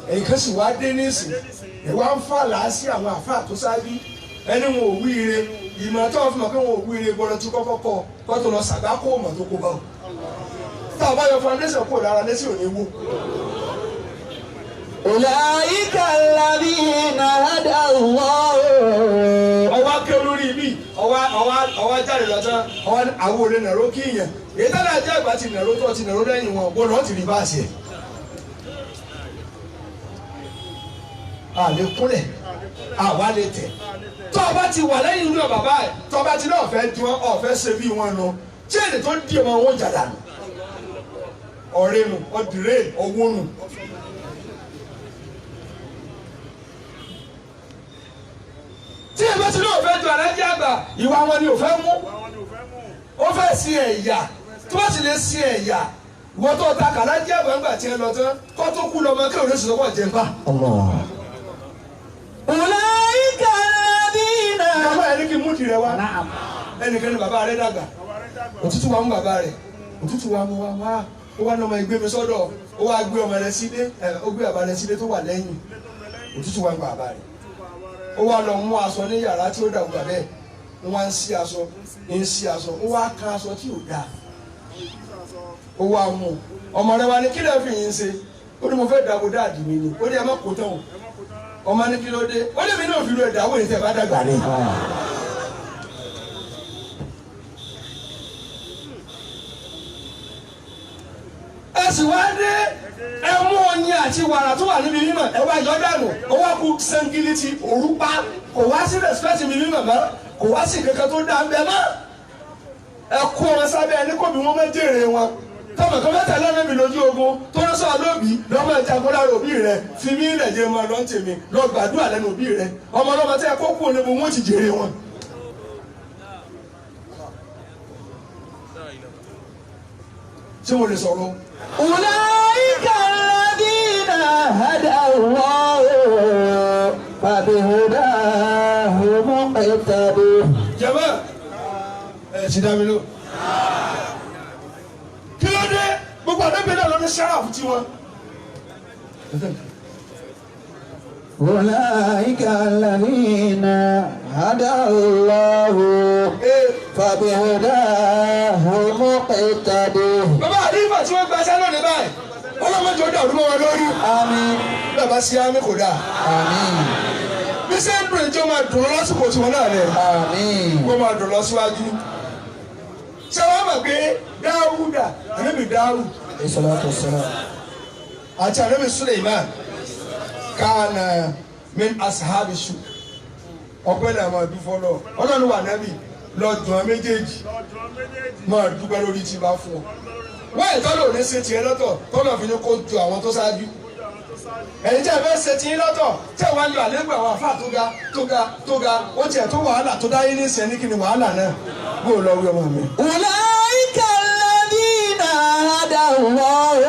èyí kan sì wá dé nísìn ìwà ń fà láásì àwọn àfáà tó ṣáájú ẹni wọn ò wí ire ìmọ̀ tó fún mi pé wọn ò wí ire gbọ́dọ̀ tí kọ́kọ́ kọ́ kó tó lọ sàgbákò mọ̀ tó kó bá wọn. tá a bá yọ foundation kó dára lẹ́sìn òní wó. Ulaika alladhina hadallahu. ọwọ́ ké lórí mi ọwọ́ jáde lọ́tọ́ ọwọ́ àwọn olè nàró kí yẹn èyí tá a jẹ́ àgbà ti nàró tó ti nàró lẹ́yìn wọn gbọ́dọ̀ ti rí báàsì ẹ̀. àlè kúnlẹ̀ àwa lè tẹ̀ tó o bá ti wà lẹ́yìn inú bàbá ẹ̀ tó o bá ti náà fẹ́ dún ọ fẹ́ ṣe bí wọn lọ tí èdè tó di ọmọ wọn jà dànù ọ̀rẹ́ nu ọ̀dìrẹ́ owó nu. tí èbó ti náà fẹ́ ju alájẹ́ àgbà ìwà wọn ni ò fẹ́ mú ó fẹ́ sí ẹ̀yà tó bá sì lè sí ẹ̀yà wọ́n tó ta kàlájẹ́ àgbà ńgbà tí ẹ lọ tán kó tó kú lọ́mọ kí òun lè sọ́kọ̀ jẹ́ nípa. Ulaika alladhina. bàbá yẹn ní kí n mú tirẹ̀ wá ẹnìkan ní bàbá rẹ̀ dàgbà òtútù wa mú bàbá rẹ̀ òtútù wa mú wa wá ó wá ní ọmọ ìgbé mi sọ́dọ̀ ó wá gbé ọmọ rẹ̀ sílé ó gbé bàbá rẹ̀ sílé tó wà lẹ́yìn òtútù wa mú bàbá rẹ̀ ó wá lọ mú aṣọ ní yàrá tí ó dàgbà bẹ́ẹ̀ wọ́n ń sí aṣọ ó wá kan aṣọ tí ò dáa ó wá mú ọmọ rẹ̀ wá ní kí lè fi yín ṣe ó ní mo fẹ́ dàgbò dáàdì mi ni ó ní ẹ má kó tán o ọmọ ní kí ló dé ó lè mi náà fi lu ẹ̀dá wò ní tẹ̀ bá dàgbà ni. ẹ sì wá dé ẹ mú oyin àti wàrà tó wà níbi mímọ́ ẹ wá yọ dànù ó wá kú sẹ́ńgílítì òrùpa kò wá sí rẹ̀sipẹ́tì mi mímọ́ mọ́ kò wá sí kankan tó dá ń bẹ mọ́ ẹ kó wọn sábẹ́ ẹni kò bí wọ́n mọ́ jèrè wọn tọmọ kan mẹ́ta lọ́nà mi lójú ogun tó ń sọ lóbi lọ́mọ ìjagun lára òbí rẹ fi mí ilẹ̀ jẹ́ mọ́ lọ́n tèmi lọ gbàdúrà lẹ́nu òbí rẹ ọmọ ọlọ́mọ tẹ́ kó kú oníbo wọn ti jèrè wọn. ṣé mo lè sọ̀rọ̀? Ulaika alladhina hadallahu fabihudahu muqtadi. jẹ́mọ́ ẹ̀ ti dá mi lò. kí ló dé gbogbo àdébẹ̀ náà ló ní sẹ́ráfù tí wọn. Ulaika alladhina hadallahu fabihudahu muqtadi. bàbá àdìfà tí wọ́n gba ẹsẹ̀ lónìí báyìí ọlọ́mọdé ó dàrú mọ́ wọn lórí. Àmín. bàbá sí àmì kò dáa. Àmín. bí sẹ́yìn dùn ìjọ máa dùn lásìkò tiwọn náà rẹ̀. Àmín. kó máa dùn lọ síwájú. ṣé wàá mọ̀ pé Dáúdà ànábì Dáúdà Salatu wassalam. àti ànábì Suleiman kana min ashabi su ọpẹ́ náà máa dúpẹ́ lọ Ọlọ́run wà nábì lọ́jọ́ méjèèjì máa dúpẹ́ lórí tí bá fún ọ wọ́n ìtọ́lọ̀ ní ṣe tiẹ̀ lọ́tọ̀ tọ́lọ̀ fi ní kó ju àwọn tó ṣáájú ẹ̀yin tí a fẹ́ ṣe tiyín lọ́tọ̀ tí àwọn àlọ́ àlẹ́gbẹ̀ẹ́ àwọn àfáà tó ga ó tiẹ̀ tó wàhálà tó dáyé ní ìsẹ̀ ní kí ni wàhálà náà bó o lọ wí ọmọ mi. Ulaika alladhina hadallahu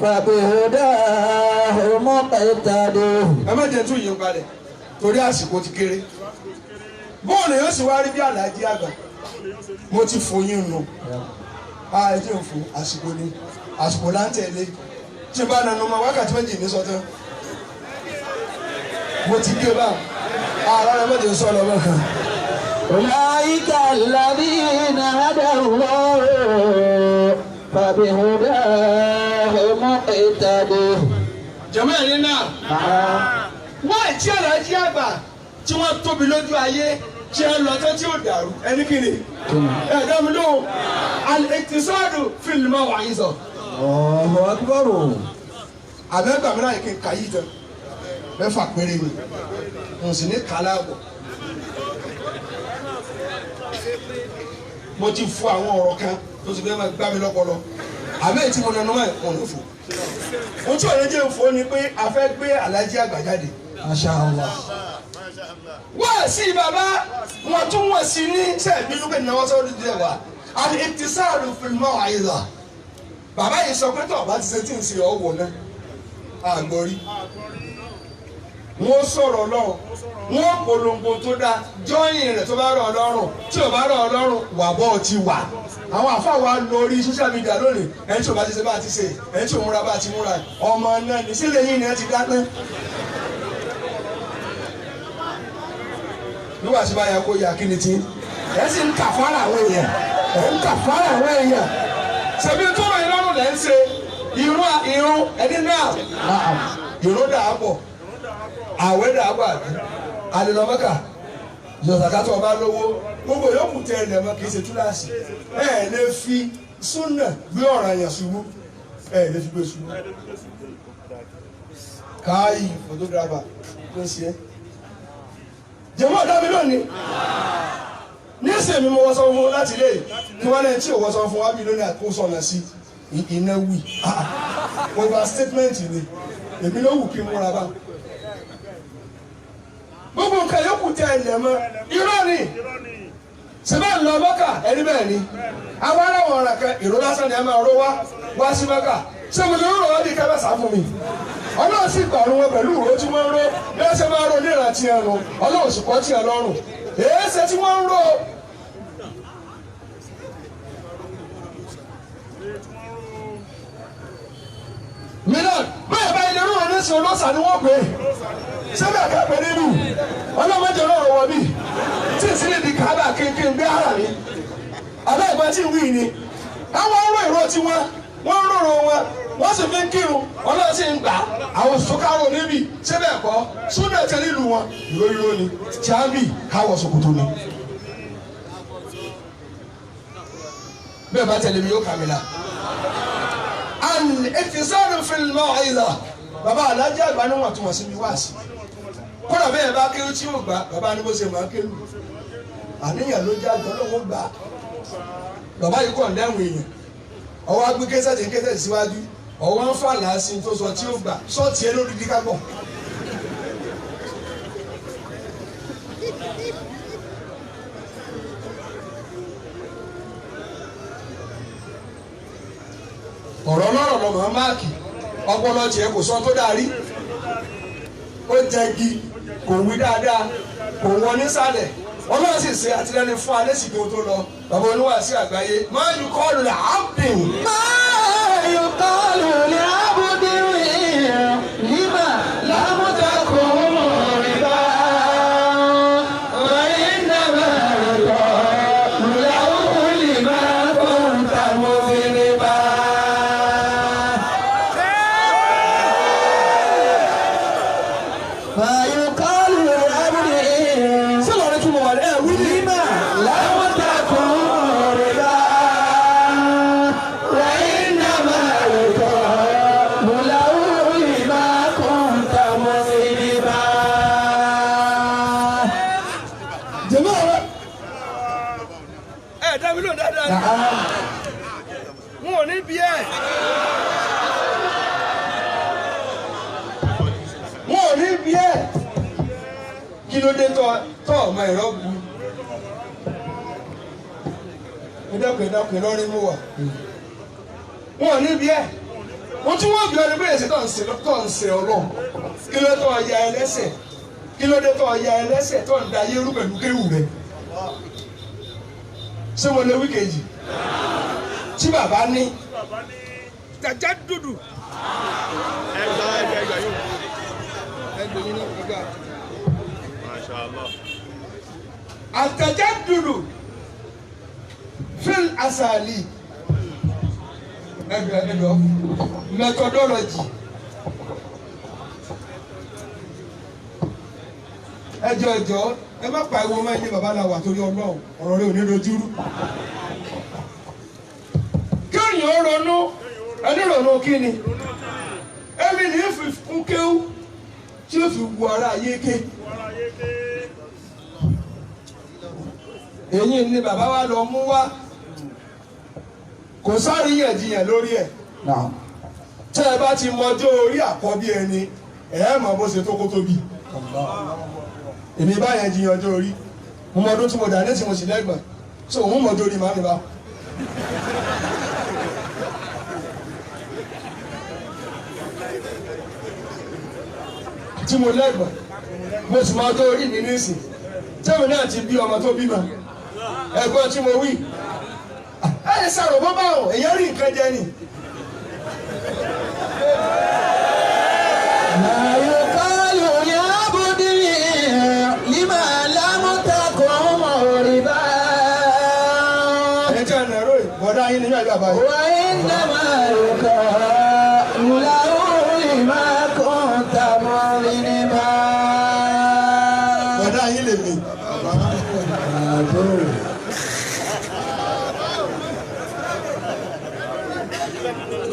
fabihudahu muqtadih. ẹ má jẹ́ tún yín balẹ̀ torí àsìkò ti kéré bóòlù yóò sì wá rí bí Àlàájì àgbà mo ti fòyín nù ẹ tí ò fún àsìkò ni àsìkò là ń tẹ̀lé tí n bá nanu ma wákàtí méjì ní sọtán mo ti gé bá ara rẹ méjì sọ lọ mẹ́kan. Ulaika alladhina hadallahu fabihudahu muqtadih. jẹ́mọ́ ẹ̀rín náà wọ́n ti Àlàájì àgbà tí wọ́n tóbi lójú ayé tí ẹ lọ tẹ́ tí ó dàrú ẹni kìíní ẹ̀dá mi lóhùn al-iqtisadu fil maw'iza. Allahu akbar. àbẹ́gbà mi náà yìí kí n kà yí tán mẹ́fà péré ni n sì ní kàlá àbọ̀ mo ti fọ àwọn ọ̀rọ̀ kan tó ti fẹ́ máa gbá mi lọ́pọlọ àbẹ́ tí mo nanu máa kàn ló fò ohun tí ọ̀rẹ́ jẹ́ ń fò ni pé a fẹ́ gbé Àlàájì àgbà jáde. Masha Allah. wọ́n sí bàbá wọn tún wọ́n sí ní sẹ́ẹ̀bínú pé náwó sọ́dún díẹ̀ wá al-iqtisadu fil maw'iza bàbá yìí sọ pé tó ọba ti ṣe tí ń ṣe ọ̀wọ̀ náà àgbọ̀rí wọ́n sọ̀rọ̀ Ọlọ́run wọ́n polongo tó dáa jọ́yìn rẹ̀ tó bá rọ̀ Ọlọ́run tí ò bá rọ̀ Ọlọ́run wà bọ́ ti wà àwọn àfáà wa lórí social media lónìí ẹni tí ò bá ti ṣe bá ti ṣe ẹni tí ò múra bá ti múra ọmọ náà ní sílẹ̀ yìí ni ẹ ti dáná. nígbà tí bá yẹ kó yà kí ni tí ẹ sì ń kà fara àwọn èèyàn ẹ ń kà fara àwọn èèyàn ṣèbí tó rọ̀ yín lọ́rùn lẹ́ ń ṣe irun ẹni náà irun dà á pọ̀ àwẹ̀ dà á pọ̀ àbí alilọ́mọ́kà yọ̀sàkátọ̀ ọba lówó gbogbo yòókù tẹ ẹ̀ lẹ́mọ́ kì í ṣe túláàsì ẹ̀ lè fi súnà gbé ọ̀ràn yẹn ṣubú ẹ̀ lè fi gbé ṣubú káyì photographer ló ń ṣe é jẹ́wọ́ dábí lónìí ní ìsèmi mo wọ́sọ fún láti ilé kí wọ́n lẹ́yìn tí ò wọ́sọ fún wa bí lónìí àkóso ọ̀nà sí iná wì overstatement ni èmi ló wù kí n múra bá gbogbo nǹkan yòókù tẹ ilẹ̀ mọ́ irọ́ ni sẹ́bẹ̀ ń lọ Mọ́kà ẹni bẹ́ẹ̀ ni àwọn aráwọ̀ ọ̀ràn kan ìró lásán ni ẹ máa ró wá sí Mọ́kà ṣé mo lè rò wọ́n di kẹ́mẹ́sà fún mi Ọlọ́run sì gbàrún wọn pẹ̀lú ìró tí wọ́n ń ró bí wọ́n ṣe máa ró ní ìrántí ẹnu Ọlọ́run sì kọ́ tí ẹ lọ́rùn èé ṣe tí wọ́n ń ró. mílíọ̀nù bẹ́ẹ̀ bá ilé rúwọ̀n ní sùn lọ́sàn ni wọ́n pè é sẹ́bẹ̀ kẹ́pẹ́ nínú ọlọ́mọdé ọlọ́run wọ̀ mí tí ìsílẹ̀ di kábà kéńkéń gbé ara mi abẹ́ ìgbà tí ń wí ni àwọn ọ̀rọ̀ ìró tí wọ́n ń rọrọ wọn wọ́n sì fi ń kírun Ọlọ́run sì ń gbà àwọn sọ́kárò níbi sẹ́bẹ̀ kọ́ súnà tẹ́lẹ̀ ìlú wọn ìró ni tíábì káwọ̀ ṣòkòtò ni bẹ́ẹ̀ bá tẹ̀lé mi yóò kà mí la. al-iqtisadu fil maw'iza bàbá Àlàájì àgbà ni wọ́n tún wọ́n sí mi wá sí kódà bẹ́ẹ̀ bá kéwú tí yóò gbà bàbá ni bó ṣe máa kéwú àníyàn ló já gbọ́ lọ́wọ́ gbà bàbá yìí kọ̀ lẹ́wọ̀n èèyàn ọwọ́ agbé késẹ̀tì síwájú ọwọ́ ń fà láàsì tó sọ tí ó gbà sọ́ọ̀tì ẹ lórí díkà gbọ̀. ọ̀rọ̀ lọ́rọ̀ lọ́mọ máàkì ọpọlọ tiẹ̀ kò sọ tó dárí ó jẹgi kò wí dáadáa kò wọ nísàlẹ̀ Ọlọ́run sì ṣe àtìlẹ́yìn fún alẹ́ sì kí o tó lọ bàbá oníwàásí àgbáyé máa yù kọ́ọ̀lù lẹ́ àbùdìn. máa yù kọ́ọ̀lù lẹ́ àbùdìn lima lámúdàkùn rìbá ọ̀rẹ́ nàbà lọ lùlàwọ̀ lima kọ́ńtà mọ́fìrìbá. máa yù kọ́ọ̀lù lẹ́ àbùdìn. sọlọ rẹ tún mọ wà ẹ wí ní. lima lámúdàkùn rìbá ọ̀rẹ́ nàbà bí ẹ̀ kí ló dé tọ́ ọmọ ẹ̀rọ bu ẹ̀dọ́kùn lọ́rin mú wà wọn ní bí ẹ̀ wọ́n tún wọ́n bí ọdún bẹ́ẹ̀ sí tọ́ ń ṣe ọlọ́run kí ló tọ́ ọya ẹlẹ́sẹ̀ kí ló dé tọ́ ọya ẹlẹ́sẹ̀ tọ́ ń da ayé rú pẹ̀lú kéwù rẹ̀ ṣé mo lè wí kejì tí bàbá ní tajaddudu ẹgbà yóò ẹgbà yín náà gbà Masha Allah التجدد في الأساليب methodology ẹjọ́ ẹ má pa ìwọ máa ní bàbá náà wà torí Ọlọ́run ọ̀rọ̀ rẹ̀ ò ní lójúrú kéèyàn ronú ẹni ronú kí ni ẹni ní fi kún kéwú tí ó fi wu ara ayé ké èyí ni bàbá wa lọ mú wá kò sáríyànjiyàn lórí ẹ̀ tẹ́ ẹ bá ti mọjọ́ orí àkọ́bí ẹni ẹ̀ mọ̀ bó ṣe tó kó tóbi èmi báyẹn jiyàn ọjọ́ orí mo mọ ọdún tí mo dà ní tí mo sì lẹ́gbọ̀n so òun mọjọ́ orí màmí bá tí mo lẹ́gbọ̀n mo sì mọ ọjọ́ orí mi nísìn tẹ́mi náà ti bí ọmọ tó bímọ ẹ̀gbọ́n tí mo wí ẹ̀ sàrò bọ́ báwọn èèyàn rí nǹkan jẹ ni. Bọ̀dá yín ni yóò yọ àbáyé. Wà á iná máa yọ ká wùláwù ìmá kan tàmọ́ ní bá. Bọ̀dá yín lè mi.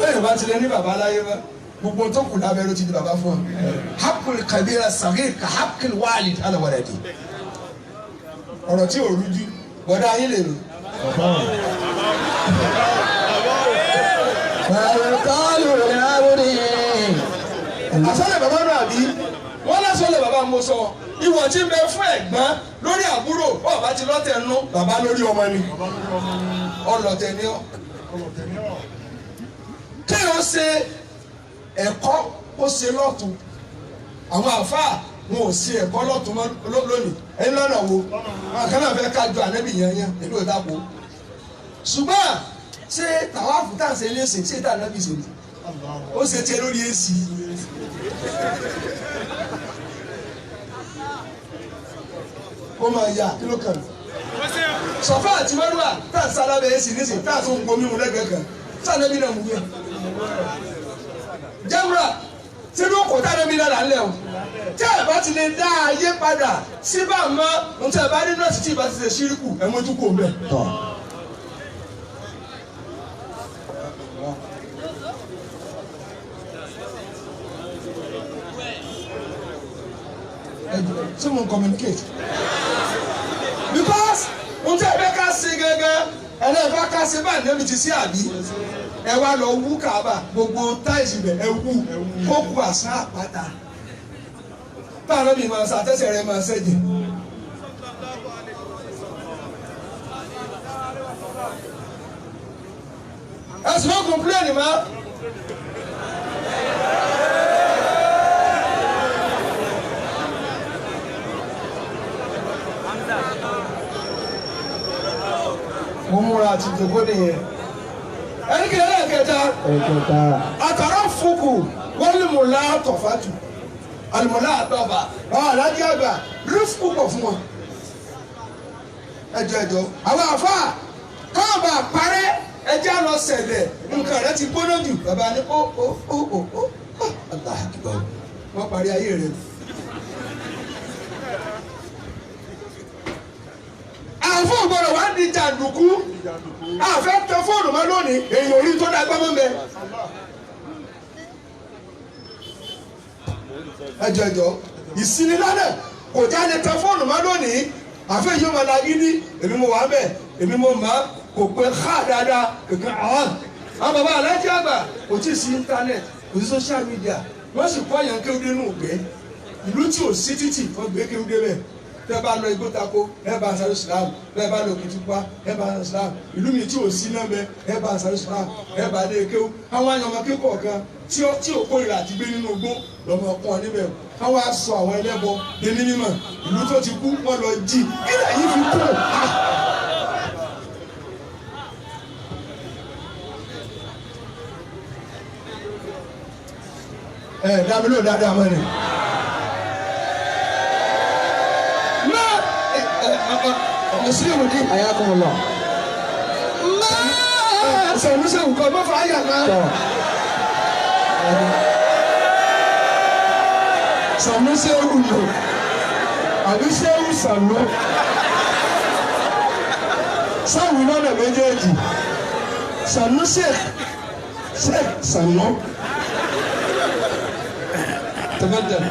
Bẹ́ẹ̀ni bá ti lé ní bàbá aláyé wá, gbogbo tó kù lábẹ́ ló ti di bàbá fún ọ. Hakul kabira sagir ka hakul walid ala waladi. Ọ̀rọ̀ tí ò rújú, bọ̀dá yín lè mi. Àsọ̀lẹ̀ bàbá náà bí wọ́n lásọ̀lẹ̀ bàbá mo sọ ìwọ̀ tí ń bẹ fún ẹ̀gbọ́n lórí àbúrò ọ̀bá ti lọ́tẹ̀ nú bàbá lórí ọmọ ni ọlọ́tẹ̀ ni ọ́. Kéèyàn ṣe ẹ̀kọ́ ó ṣe lọ́tún àwọn àfáà wọn ò ṣe ẹ̀kọ́ lọ́tún lónìí ẹni lọ́nà wo wọn kàn náà fẹ́ kájọ ànábì yẹn ìlú ìdàpọ̀ ṣùgbọ́n ṣé tàwáàfù tá à ń ṣe léṣe ṣé tá ànábì ṣe ni ó ṣe tiẹ̀ lórí èsì. ó máa yà kí ló kàn sọfà àti mẹ́rùwà tá à ń sálábẹ̀ èsì níṣẹ́ tá à tún gbomi mu lẹ́gbẹ̀ẹ́ kan tá ànábì náà mú yẹ. jẹ́wúrà sínú kò tá ànábì náà là ń lẹ̀ o tí ẹ bá ti lè dá ayé padà síbà mọ́ ohun tí ẹ bá rí nọ́ọ̀sì tí ì bá ti ṣe ṣíríkù ẹ̀ mójú kò mbẹ́. So we communicate because n tẹ ẹ ká ṣe gẹ́gẹ́ ẹnẹ ẹ bá ká ṣe báyìí lẹbi ti sí àbí ẹ wá lọ wú Káàbà gbogbo táìsì bẹ ẹ wú kó kú àṣà àpáta báwo ni màá ṣàtẹsẹ rẹ máa ṣẹjẹ. ẹ sì ló complain ma. mo múra àti ìjòkó nìyẹn ẹni kìí ẹlẹ́ẹ̀kẹta àtàrà fúkù wọ́n lè mọ̀ látọ̀fàtù àlùmọ̀lá àtọ̀fà àwọn alájí àgbà rífù pọ̀ fún wọn ẹjọ́ àwọn àfà káàbà parẹ́ ẹjẹ́ lọ sẹ̀lẹ̀ nǹkan rẹ ti gbóná jù bàbá ní ó aláàkìbá wọ́n parí ayé rẹ. àfọ̀ gbọ́dọ̀ wá di jàǹdùkú àfẹ́ tẹ fóònù mọ́ lónìí èèyàn orí tó dágbá mọ́ mẹ́. ẹjọ́ ìsinilálẹ̀ kò jáde tẹ fóònù mọ́ lónìí àfẹ́ yìí máa la gidi èmi mo wà ń bẹ̀ èmi mo mọ̀ kò pé ká dáadáa kò àwọn bàbá alájí àgbà kò tí ì sí íńtánẹ̀tì kò sí social media wọ́n sì kọ́ yẹn kéwòn nínú ìgbẹ́ ìlú tí ò sí títì wọ́n gbé kéwú débẹ̀ tẹ́ bá lọ igbó tako ẹ bá sáré Islam bẹ́ẹ̀ bá lọ Kìtìpá ẹ bá sáré Islam ìlú mi tí ò sí náà bẹ ẹ bá sáré Islam ẹ bá dé kéwú àwọn àyànmọ́ kékọ̀ọ́ kan tí ò kórìíra àti gbé nínú igbó lọ́mọ ọkàn ọ níbẹ̀ káwọn á sọ àwọn ẹlẹ́bọ dé ní mímọ̀ ìlú tó ti kú wọ́n lọ jí kí lẹ́yìn fi kú. dábìlì ò dáadáa mọ́ ni. Muslimu di ayakumullah. Sẹ̀mùsẹ̀mù kan bá fa àyà náà. Sẹ̀mùsẹ̀mù lò àbí sẹ́wù sànú. Sáwù lọ́nà méjèèjì. Sànú sànú. Tafadhal.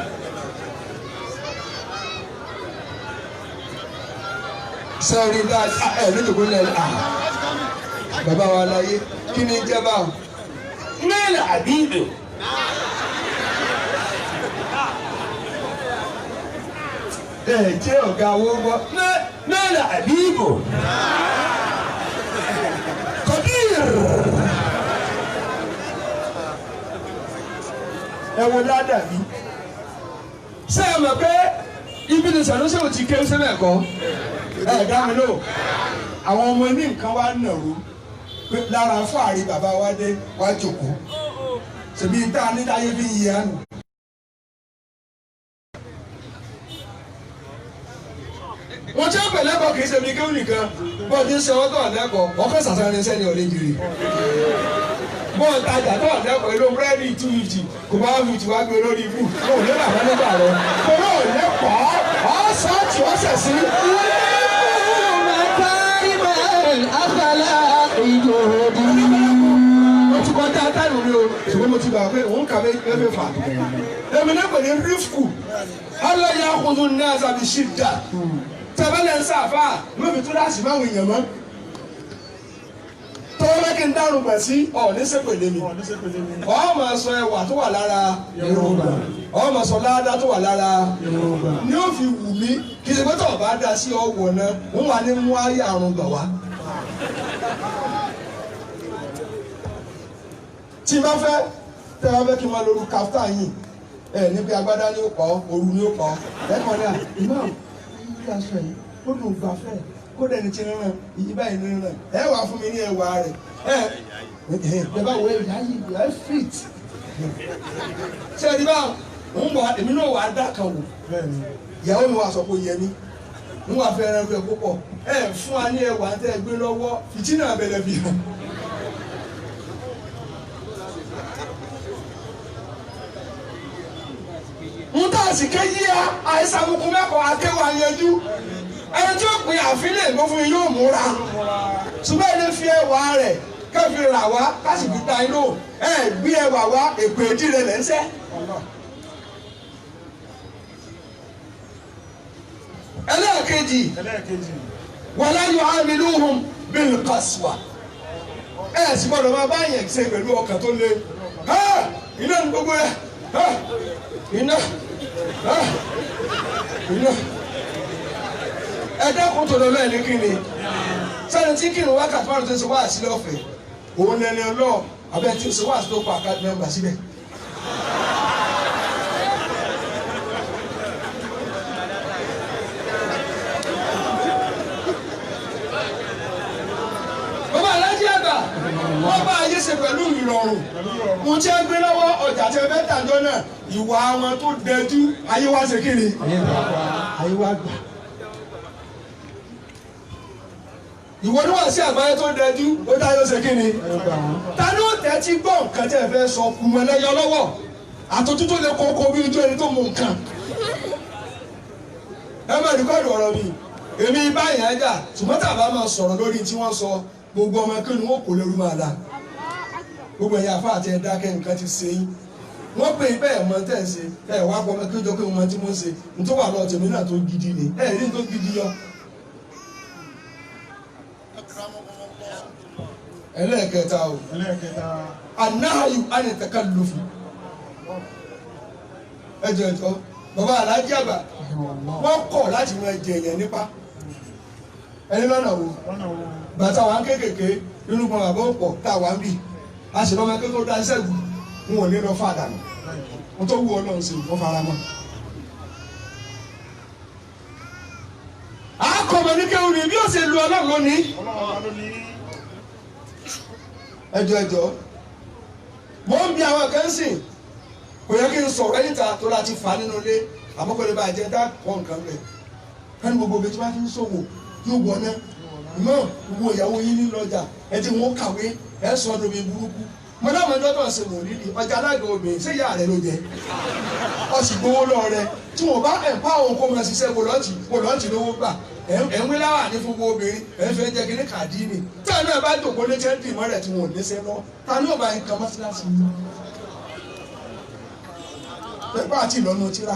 Sẹ́ẹ̀rì dáadáa ẹ̀ nítorí lẹ́yìn bàbá wa láyé kí ni jẹ́ báwọn. Mẹ́lẹ̀ àbíbò. Jẹ́ ọ̀gá owó gbọ́. Mẹ́lẹ̀ àbíbò. Kọ̀dír. Ẹ wo ládàbí. Ṣé ẹ mọ̀ pé ibi ni Sànúsì ò ti kéwú sílẹ̀ kọ́? Ẹ dá mi lò. Àwọn ọmọ ní nǹkan wá nàró pé lára fáàrí bàbá wa dé wá jòkó. Ṣèbí tá a ní táyé fi yí àná. Wọ́n jẹ́ pẹ̀lẹ́kọ̀ọ́ kì í ṣe mi kéwù nìkan. Bọ́ọ̀ ti ń ṣe wọ́n tó ọ̀lẹ́kọ̀ọ́, wọ́n fẹ́ sàṣà ní sẹ́ni ọ̀lẹ́jìrì. Bọ́ọ̀ tajà tó ọ̀lẹ́kọ̀ọ́ èlò búrẹ́dì 250 kò bá 150 wá gbé lórí ibù. Mo ò lé bàbá nígbà rẹ. Mo náà lẹ́kọ̀ọ́, ọ̀sán tí wọ́n ṣẹ̀ sí. Mo ti kọjá táìmù mi o, ṣùgbọ́n mo ti gbà pé òun kàwé ẹgbẹ́ fà. Èmi náà pè ní rífkù. Aláya kùnú ní àṣàbí ṣìdá. Tẹ̀bẹ́lẹ̀ ń sàfà ló fi tún láti máa ń yàn mọ́. Tọ́wọ́ bẹ́ kí n dárun gbà sí ní sépèlé mi. Ọ̀ máa sọ ẹwà tó wà lára Yorùbá. Ọ̀ máa sọ ládá tó wà lára Yorùbá. Ní ó fi wù mí kí ṣe pé tọ̀ bá dá sí ọwọ́ náà, wọ́n wà ní mú ayé àrùn gbà wá. Tí bá fẹ́ tẹ́ wá fẹ́ kí n máa lóru káfíńtà yìí ní pé agbádá ni ó pa ọ́ òru ni ó pa ọ́ ẹ̀kọ́ ní à ìmáà ilé aṣọ yìí ó dùn gbafẹ́ kó dẹni tí ń ràn ìyí báyìí ní ràn ẹ wà fún mi ní ẹwà rẹ̀ ẹ bá wo ẹ̀yà yìí ẹ fit ṣé ẹni bá ń bọ̀ èmi náà wà á dá kan wò ìyàwó mi wà sọ pé yẹ mí ń wà fẹ́ ẹran rẹ̀ púpọ̀ fún wa ní ẹwà tẹ́ ẹ gbé lọ́wọ́ fìtínà abẹ́lẹ́ fi hàn. Mutasi kéyìá àìsàn kúkú mẹ́kọ̀ọ́ akéwà yanjú ẹni tí ó pin àfilẹ̀ ìbò fún mi yóò múra ṣùgbọ́n ẹni fi ẹwà rẹ̀ kẹ́fì rà wá káṣí fi ta inú gbé ẹwà wá èpè èdè rẹ̀ lẹ́sẹ̀. ẹlẹ́ẹ̀kejì wala yu'amiluhum bil qaswa sì gbọ́dọ̀ máa bá yẹn ṣe pẹ̀lú ọkàn tó le iná ní gbogbo ẹ̀ iná ẹ̀dẹ́kùn tó lọ́lọ́ ẹ̀ ní kíni sẹ́ni tí kìnnìún wákàtí márùn tó ń ṣe wá sílẹ̀ ọ̀fẹ́ òun lẹ́ni ọlọ́ọ̀ abẹ́ tí ń ṣe wá sí tó pa àkáàdì nọ́mbà síbẹ̀. bàbá alájí àgbà wọ́n bá ayé ṣe pẹ̀lú ìrọ̀rùn mo tí ń gbé lọ́wọ́ ọjà tí ẹ fẹ́ tàjọ́ náà ìwà wọn tó dẹjú ayé wá ṣe kiri ayé wá gbà. ìwọ ni wọ́n sí àgbáyé tó dẹjú ó dá yóò ṣe kiri ta ló tẹ́ tí gbọ́ nǹkan tí ẹ fẹ́ sọ kùmọ̀ ẹlẹ́yọ lọ́wọ́ àtọ́jú tó lè kókó bí ojú ẹni tó mú nǹkan. ẹ máa rìkọ́dù ọ̀rọ̀ mi èmi báyìí ẹ̀dá ṣùgbọ́n tàbá máa sọ̀rọ̀ lórí tí wọ́n sọ gbogbo ọmọ kí ni wọ́n kò lérú máa la gbogbo ẹ̀yà afá àti ẹ̀dá kẹ́ nǹkan ti ṣe yín wọ́n pè é bẹ́ẹ̀ mọ tẹ́ ẹ̀ ṣe ẹ̀ wá pọ̀ ọmọ kí n jọ pé mo mọ tí mo ń ṣe nítorí wà lọ́ọ̀ tèmi náà tó gidi ni ẹ̀ rí tó gidi yọ. ẹlẹ́ẹ̀kẹta o anáhàyù ánìtẹ́kálùfù ẹjọ́ ẹ̀tọ́ bàbá alájí àgbà wọ́n kọ̀ láti mọ ẹ̀jẹ̀ yẹn nípa ẹni lọ́nà wo bàtà wà ń kékèké nínú gbọ̀n àbọ̀ pọ̀ tá a wà ń bì a sì lọ́mọ kékeré dá sẹ́gun wọn ò ní lọ fún àdànù wọn tó wù ọ lọ́run sí wọn fara mọ́. àkọ́mọ̀ ní kéwù ni bí ó ṣe lu ọlọ́run lónìí. ẹjọ́ mo ń bi àwọn kan sìn kò yẹ kí n sọ̀rọ̀ ẹ̀yìn ta tó láti fà nínú ilé àmọ́kọ́lẹ́ bá jẹ́ dá pọ̀ nǹkan bẹ̀ ẹni gbogbo bẹ́ẹ̀ tí wọ́n ti ń ṣòwò yóò wọ̀ náà náà gbogbo ìyàwó yín ní lọ́jà ẹ ti wọ́n kàwé ẹ sọ ọdún mi burúkú mọ́dàmọ́ dọ́tọ̀ ṣe mọ̀ nídìí ọjà alága obìnrin ṣé ìyá rẹ ló jẹ ọ sì gbowó lọ rẹ tí wọ́n bá ẹ̀pá òun kó máa ṣiṣẹ́ bọ̀lọ́ọ̀tì lówó gbà ẹ̀ ń wí láwà ní fún gbogbo obìnrin ẹ̀ ń fẹ́ jẹ́ kí ní kàdí ni tí àwọn náà bá dòkó ní tẹ́ńtì mọ́ rẹ̀ tí wọ́n ò léṣẹ́ lọ ta ni ọba nǹkan mọ́síláṣí pẹ̀pẹ́ àti ìlọ́nu tíra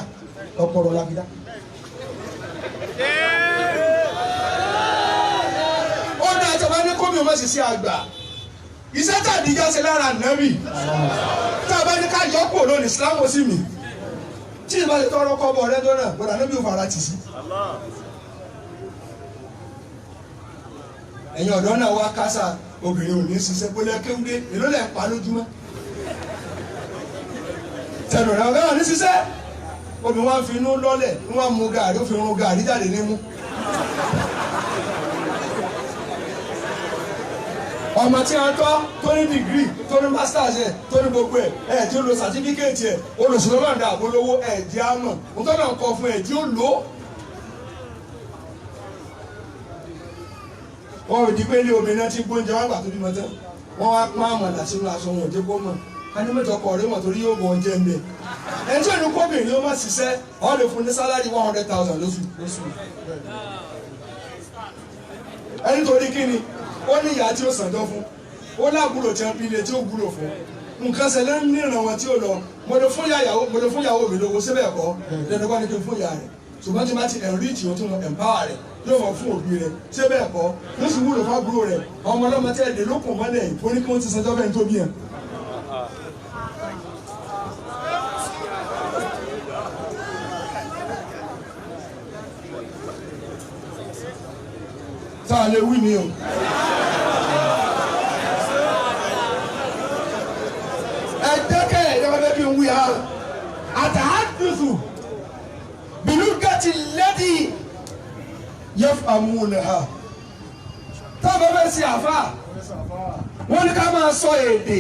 ọ̀pọ̀rọ̀ làbídá. ó dá ìjọba ní kómi ọmọ sì sí àgbà iṣẹ́ tí àdìjọ́ ṣe lára nàbì tá a bá ní ká yọ kó lónìí Islam sí mi tí ìbá lè tọrọ kọ́ bọ̀ ọ̀rẹ́ tó náà gbọ́dọ̀ nàbì ò fara tì sí. ẹ̀yin ọ̀dọ́ náà wá kásá obìnrin ò ní ṣiṣẹ́ bó lẹ́kẹ́wúdé èló lẹ́ ń pa lójúmọ́ tẹnu rẹ̀ ọ̀gá wà ní ṣiṣẹ́ obìnrin wọn fi inú lọ́lẹ̀ wọn mú gàrí ó fi rún gàrí jáde nímú. ọmọ tí wọn tọ́ tó ní dìgírì tó ní masters ẹ̀ tó ní gbogbo ẹ̀ tí ó lo sàtífíkẹ́ẹ̀tì ẹ̀ olùsọ̀rọ̀ náà àbólówó ẹ̀ di àmọ̀ nítorí náà kọ fún ẹ̀ tí ó lò ó. wọn ò di pé ilé obìnrin náà ti gbóúnjẹ wọn gbà tó bímọ tán wọn wá pọ́n àmọ̀dà sínú aṣọ wọn ò jẹ́ kó mọ̀ kání mẹ́jọ kọ̀ ọ̀rẹ́ mọ̀ torí yóò bọ̀ oúnjẹ ń bẹ̀. ẹni tí òní kóbìnrin ó má ṣiṣẹ́ ọ̀ lè fún ní sálárì 100,000 lóṣù. ẹni torí kí ni ó ní ìyá tí ó sànjọ́ fún ó láàbúrò tí wọ́n bí ilé tí ó wúlò fún nǹkan ṣẹlẹ̀ ń níran wọn tí ó lọ mo lè fún ìyàwó mi lówó síbẹ̀ kọ́ lẹ́nu bá ní kí n fún ìyá rẹ̀ ṣùgbọ́n tí wọ́n ti enrich wọn tí wọ́n empower rẹ̀ yóò mọ̀ fún òbí rẹ̀ síbẹ̀ kọ́ yóò sì wúlò fábúrò rẹ̀ ọmọ ọlọ́mọ tí ẹ̀ lè lókun mọ́lẹ̀ ó ní kí wọ́n ti sanjọ́ fẹ́ni tó bí yẹn. tá a lè wí ni o. ẹ dẹ́kẹ̀ ìjọba bẹ́ẹ̀ bí n wí ha àtàhádùsù bìlúgàtì lẹ́dí yafhamunaha tá a bá fẹ́ sí àfà wọ́n ní ká máa sọ èdè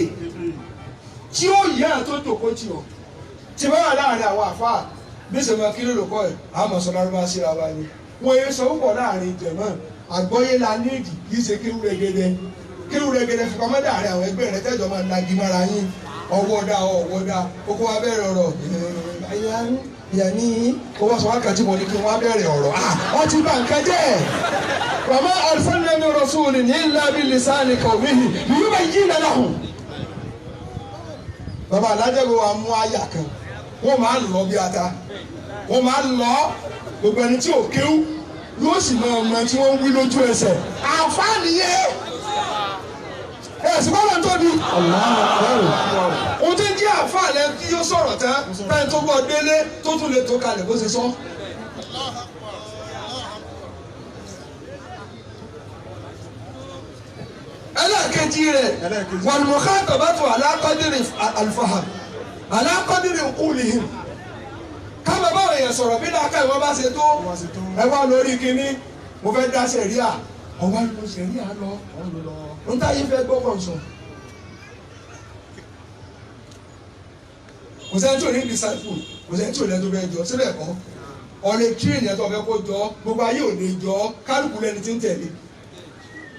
tí ó yẹ àtó tòkó tì ọ́ tí bá wà láàrin àwọn àfà bí sèmọ kí ló lò kọ́ ẹ̀ àmọ̀ sọ lárúbá síra wa ni wọ́n yẹ sọ púpọ̀ láàrin jẹ̀mọ́ àgbọ́yé la níìdì kì í ṣe kéwú rẹ̀gẹ̀dẹ̀ fipamọ́dà rẹ̀ àwọn ẹgbẹ́ rẹ̀ tẹ́jọ́ máa nagi mára yín ọwọ́ dá kókó wa bẹ̀rẹ̀ ọ̀rọ̀ yanni owó sọ wákàtí mo ní kí wọ́n bẹ̀rẹ̀ ọ̀rọ̀ wọ́n ti bá nǹkan jẹ́ wàmọ́ arsalna min rasulin illa bilisani qawmihi liyubayyina lahum. bàbá alájẹ́gbé wa mú àyà kan wọ́n máa lọ bí ata wọ́n máa lọ gbogbo ẹni tí ò kéwú yóò sì máa mọ tí wọ́n ń wí lójú ẹsẹ̀ àǹfààní yẹ ẹ̀ sì bá wọn tóbi. ohun tí ń jẹ́ àǹfààní ẹ kí yóò sọ̀rọ̀ tán báyìí tó gbọ́ délé tó tún lè tó kalẹ̀ bó ṣe sọ. ẹlẹ́ẹ̀kejì rẹ̀ wal mukhatabatu ala qadri al-fahm ala qadri uqulihim káàmà báwo èèyàn sọ̀rọ̀ bí dáká ìwọ́n bá ṣe tó ẹ wá lórí kínní mo fẹ́ dá sẹ̀ríà ọwọ́ ló sẹ̀ríà lọ ń táyé fẹ́ gbọ́kàn sọ. kò sẹ́ni tó ní disciple kò sẹ́ni tó lẹ́nu tó fẹ́ jọ síbẹ̀ kọ́ ọ̀lẹ́ tírénì ẹ̀tọ́ fẹ́ kó jọ gbogbo ayé ò lè jọ kálukú lẹni tí ń tẹ̀lé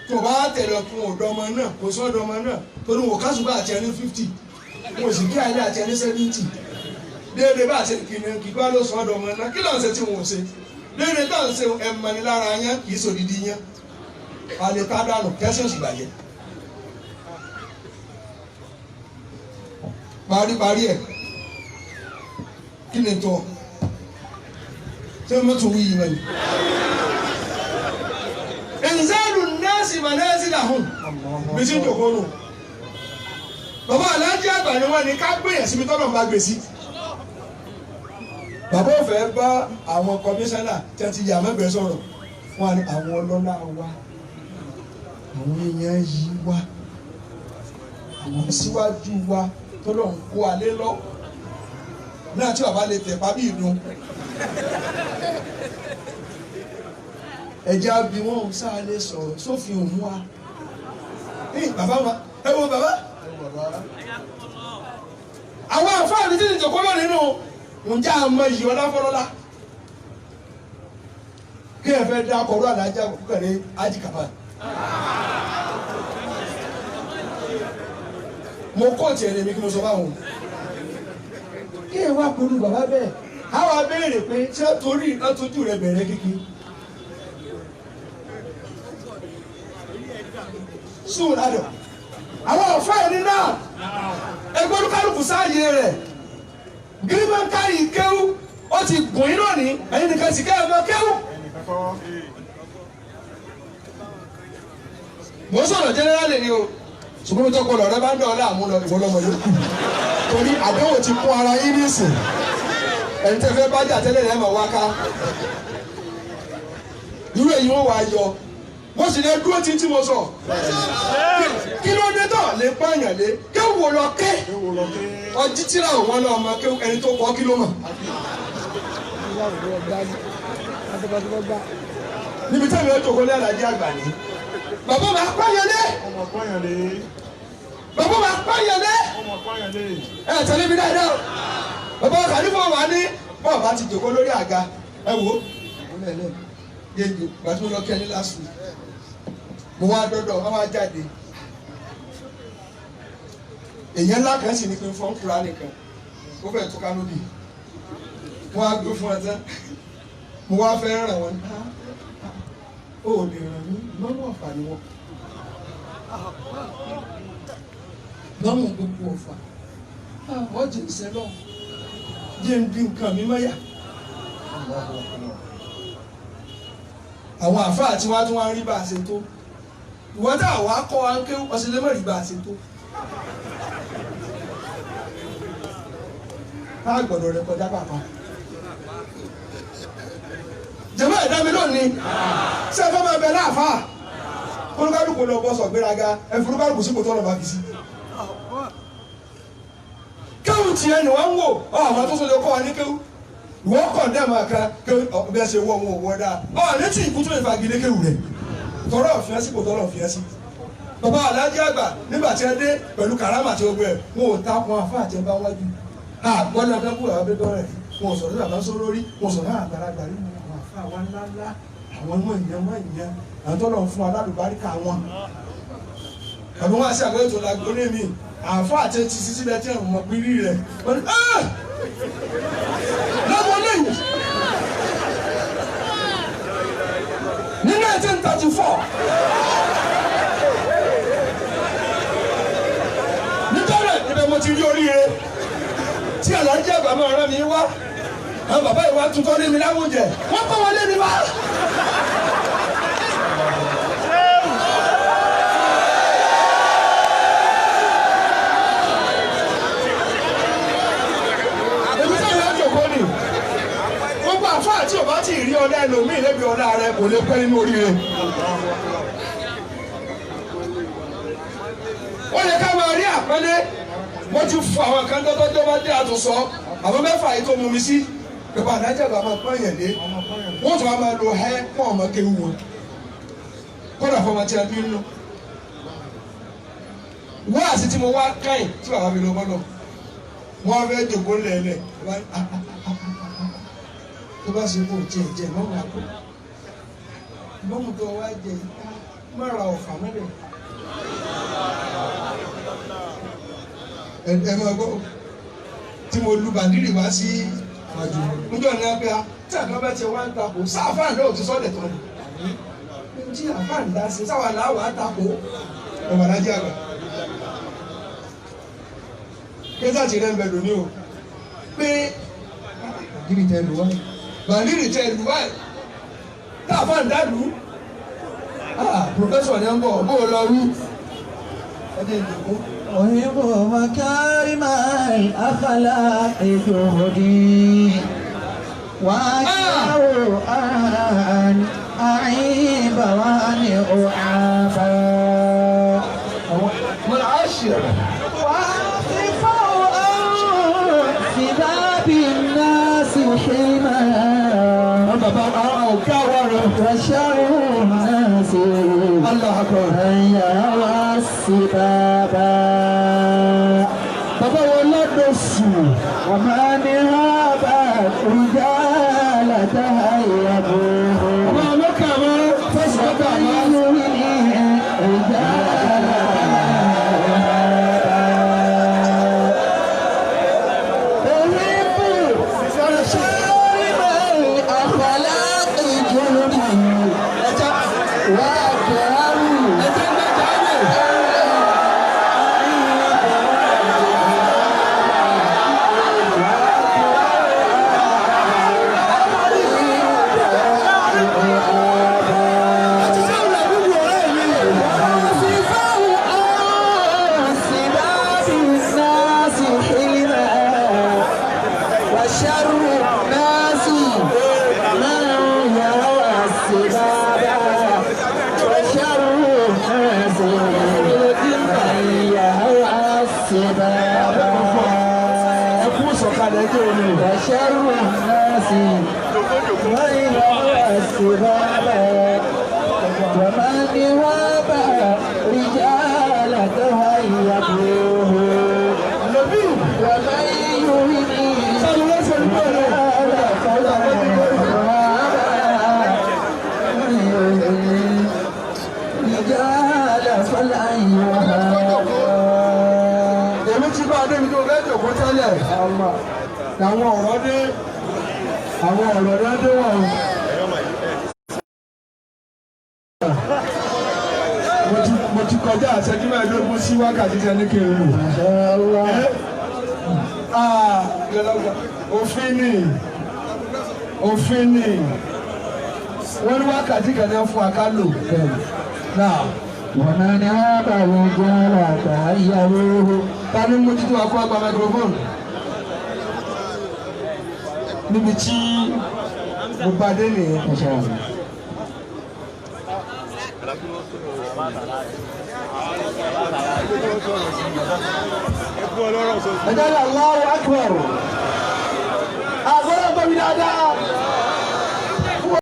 tó bá tẹ̀lé ọkùnrin ọ̀dọ́mọ náà kò sọ́ ọ̀dọ́mọ náà torí wò kásùbà àti ẹni 50 mo sì kí ayé àti ẹni 70 déédéé bá a ṣe kìnìún kí bá ló sọ ọ̀dọ̀ ọmọ náà kí ló ń ṣe tí wọn ò ṣe déédéé bá ń ṣe ẹ̀mọ̀ni lára yẹn kì í sòdìdí yẹn alẹ́ tá dànù kẹ́sì òsì bàjẹ́. parí ẹ̀ kí ni tó ṣé mo tún wí yìí mẹ́rin. ìnzẹ́lù nẹ́ẹ̀sì mọ̀nẹ́ẹ̀sì làhùn bí tí ń jòkó nù. bàbá aláàjì àgbà ni wọ́n ní ká gbé yẹn síbi tọ́lọ̀ ń bá gbé sí. bàbá ò fẹ́ bá àwọn kọmíṣánná tí wọ́n ti yà mẹ́gbẹ̀ẹ́ sọ̀rọ̀ wọn ni àwọn ọlọ́lá wa àwọn èèyàn yìí wá àwọn síwájú wa tó lọ́n kó alẹ́ lọ náà tí bàbá lè tẹ̀ pa bí ìdun ẹ̀jẹ̀ àbí wọn sáà lè sọ̀rọ̀ sófin òun wa bàbá wa ẹ wo bàbá àwọn àǹfààní tí ìjọkọ́ lọ nínú ǹjẹ́ àmọ́ iyì ọláfọlọ́lá kí ẹ fẹ́ dá akọ̀rọ̀ àlájá kúkẹ̀rẹ́ ajíkàbá mo kọ́ tiẹ̀ lèmi kí mo sọ báwọn kí ẹ wá pẹ̀lú bàbá bẹ́ẹ̀ àwọn abéèrè pé ṣé torí ìtọ́jú rẹ bẹ̀rẹ̀ kíkí sùn ládọ̀ àwọn àǹfààní náà ẹgbẹ́ olúkálùkù sáàyè rẹ̀ gírímọ̀ káyì kéwú ó ti gùn yín lónìí ẹ̀yin nìkan sì kẹ́ ẹ̀ mọ́ kéwú. mo sọ̀rọ̀ jẹ́nẹ́rálì ni o ṣùgbọ́n mi tó kọ lọ́rẹ́ bá ń dọ̀ ọ́ láàmú lọ ìwọlọ́mọ yòókù torí àdéhùn ti kún ara yín nísìn ẹ̀yin tẹ́ fẹ́ bájà tẹ́lẹ̀ rẹ̀ mọ̀ wá ká irú èyí wọ́n wá yọ wọ́n sì lè dúró tí mo sọ kí ló dé tán lè pààyàn lé kéwù lọ ké ọjí tíra òun náà ọmọ kéwù ẹni tó kọ́ kí ló mọ̀. níbi tẹ́lẹ̀ ó jòkó ní alájí àgbà ní bàbá máa pààyàn lé bàbá máa pààyàn lé ẹ tẹ̀lé mi dáadáa bàbá kàlífọ̀ wà ní bọ́ọ̀ bá ti jòkó lórí àga ẹ wò ó yéèjì gbàtúmọ̀ lọ kí ẹni lásù mo wá dọ́dọ̀ wọ́n wá jáde èèyàn ńlá kan sì ní pé fọ́n kúra nìkan ó fẹ́ tó kánóbì mo wá gbé fún ẹ tán mo wá fẹ́ ràn wọ́n ó lè ràn mí lọ́nà ọ̀fà ni wọ́n lọ́nà gbogbo ọ̀fà wọ́n jẹ́ ìṣẹ́lọ́ jẹ́ ń dín nǹkan mi mọ́yà àwọn àfáà tí wọ́n á tún wá rí bá a ṣe tó ìwọ́n tá àwọn akọ́ wa ń ké ọ̀sẹ̀lẹ̀ rí bá a ṣe tó ká gbọ́dọ̀ rẹ kọjá pàpà jẹ́mọ́ ẹ̀dá mi lónìí ṣé ẹ fẹ́ máa bẹ láàfáà olúkálùkù lọ bọ́ sọ gbéraga ẹ̀fọ́ olúkálùkù sípò tó lọ bá fi sí kéwù tiẹ̀ ni wọ́n ń wò àwọn tó sọ̀rọ̀ kọ́ wa ní kéwù wọ́n kọ̀ dẹ́mu àká bí ẹ ṣe wọ́ wọn ò wọ́ dáa létí ìkútú ìfagilé kéwù rẹ̀ tọrọ ọ̀fìyàn sí kò tọrọ ọ̀fìyàn sí. bàbá alájí àgbà nígbà tí ẹ dé pẹ̀lú karama tí ó gbé ẹ̀ wọn ò takun àfa àjẹbá wájú àgbọ̀nà akẹ́kọ̀ọ́ àwọn abẹ́tọ́ rẹ̀ wọn ò sọ̀rọ̀ ní àbáṣọ lórí wọn ò sọ̀rọ̀ náà àgbàlagbà rí àwọn àfa wa ńláńlá àwọn ọmọ ìyẹn àwọn tó lọ fún alálùbáríkà wọn. àbí wọn àṣẹ àgbẹ̀ tó lágbó ní mi àfa àti ti sísí bẹ́ẹ̀ tí àwọn ọmọ pírí rẹ̀ wọ́n ní lọ́wọ́ lẹ́yìn ní 1934 nítorí ibẹ̀ mo ti rí oríire tí alájí àgbà máa rán mi wá àwọn bàbá ìwà tuntun ní mi láwùjẹ wọ́n kọ́ wọlé mi wá. àfáà tí o bá ti rí ọlá ẹlòmíì lébi ọlá rẹ kò lè pẹ́ nínú oríire. ó yẹ ká máa rí àpẹẹlẹ mo ti fún àwọn kan tó bá dé àtúnṣọ àwọn mẹ́fà yìí tó mú mi sí pẹ̀lú àdájọ́ bàbá pọ́nyẹ̀ lé wọ́n tún wá máa lo ẹ́ pọ̀ ọmọ kéwù wọn kọ́dà fọmọ tí a bí nínú. wọ́n àti tí mo wá káyìn tí bàbá mi lọ bọ́lọ̀ wọ́n fẹ́ jòkó lẹ́lẹ̀ tó bá ṣe kó jẹ mọ́mú àpò mọ́mú tó wá jẹ mọ́ra ọ̀fà mẹ́lẹ̀ ẹ máa gbọ́ tí mo lu bàndírì wá sí àjò níjọ́ ní abẹ́ tí àgbà tiẹ̀ wá ń takò sáfà náà ò ti sọ́dẹ̀ tán ni tí àfà ń dá sí sáwà láwà á takò ọmọ alájí àgbà kéésà ti rẹ̀ ń bẹ lónìí o pé bàndírì tẹ lù wáyé bàndírì tẹ lù wáyé táàfà ń dá lù pòfẹ́sọ̀ ni ń bọ̀ bó o lọ wí ẹni ìdìbò. أحب مكارم الأخلاق جهدي وأشعر أن أعيب وأن أعافى والعاشر وأخف عن سباب الناس حلما وشر الناس الله أكبر أن يروى السبابا bàbá wọn lọ́dọ̀ sùn ومن هاب رجال تهيبوه ọmọ ọlọ́kà mọ́ fẹ́sọ̀ọ́kà mọ́ وشر الناس من يروى السبابا ومن هاب رجال تهيبوه ومن يهن رجال فلن يهاب èmi ti bá a débi tó fẹ́ jòkó tẹ́lẹ̀ làwọn ọ̀rọ̀ dé àwọn ọ̀rọ̀ rẹ dé wọ̀n. mo ti kọjá àṣẹjú mẹ́ẹ̀ẹ́dógún sí wákàtí tẹ́ ní kí n lò. òfin ni wọ́n ní wákàtí kan náà fún akálò. ومن هاب رجال تهيبوه ta ni mo ti tó akọ àgbà microphone níbi tí mo bá dé nìyẹn. ẹ̀dá Allahu Akbar àgbọ̀dọ̀ gbẹ̀mí dáadáa.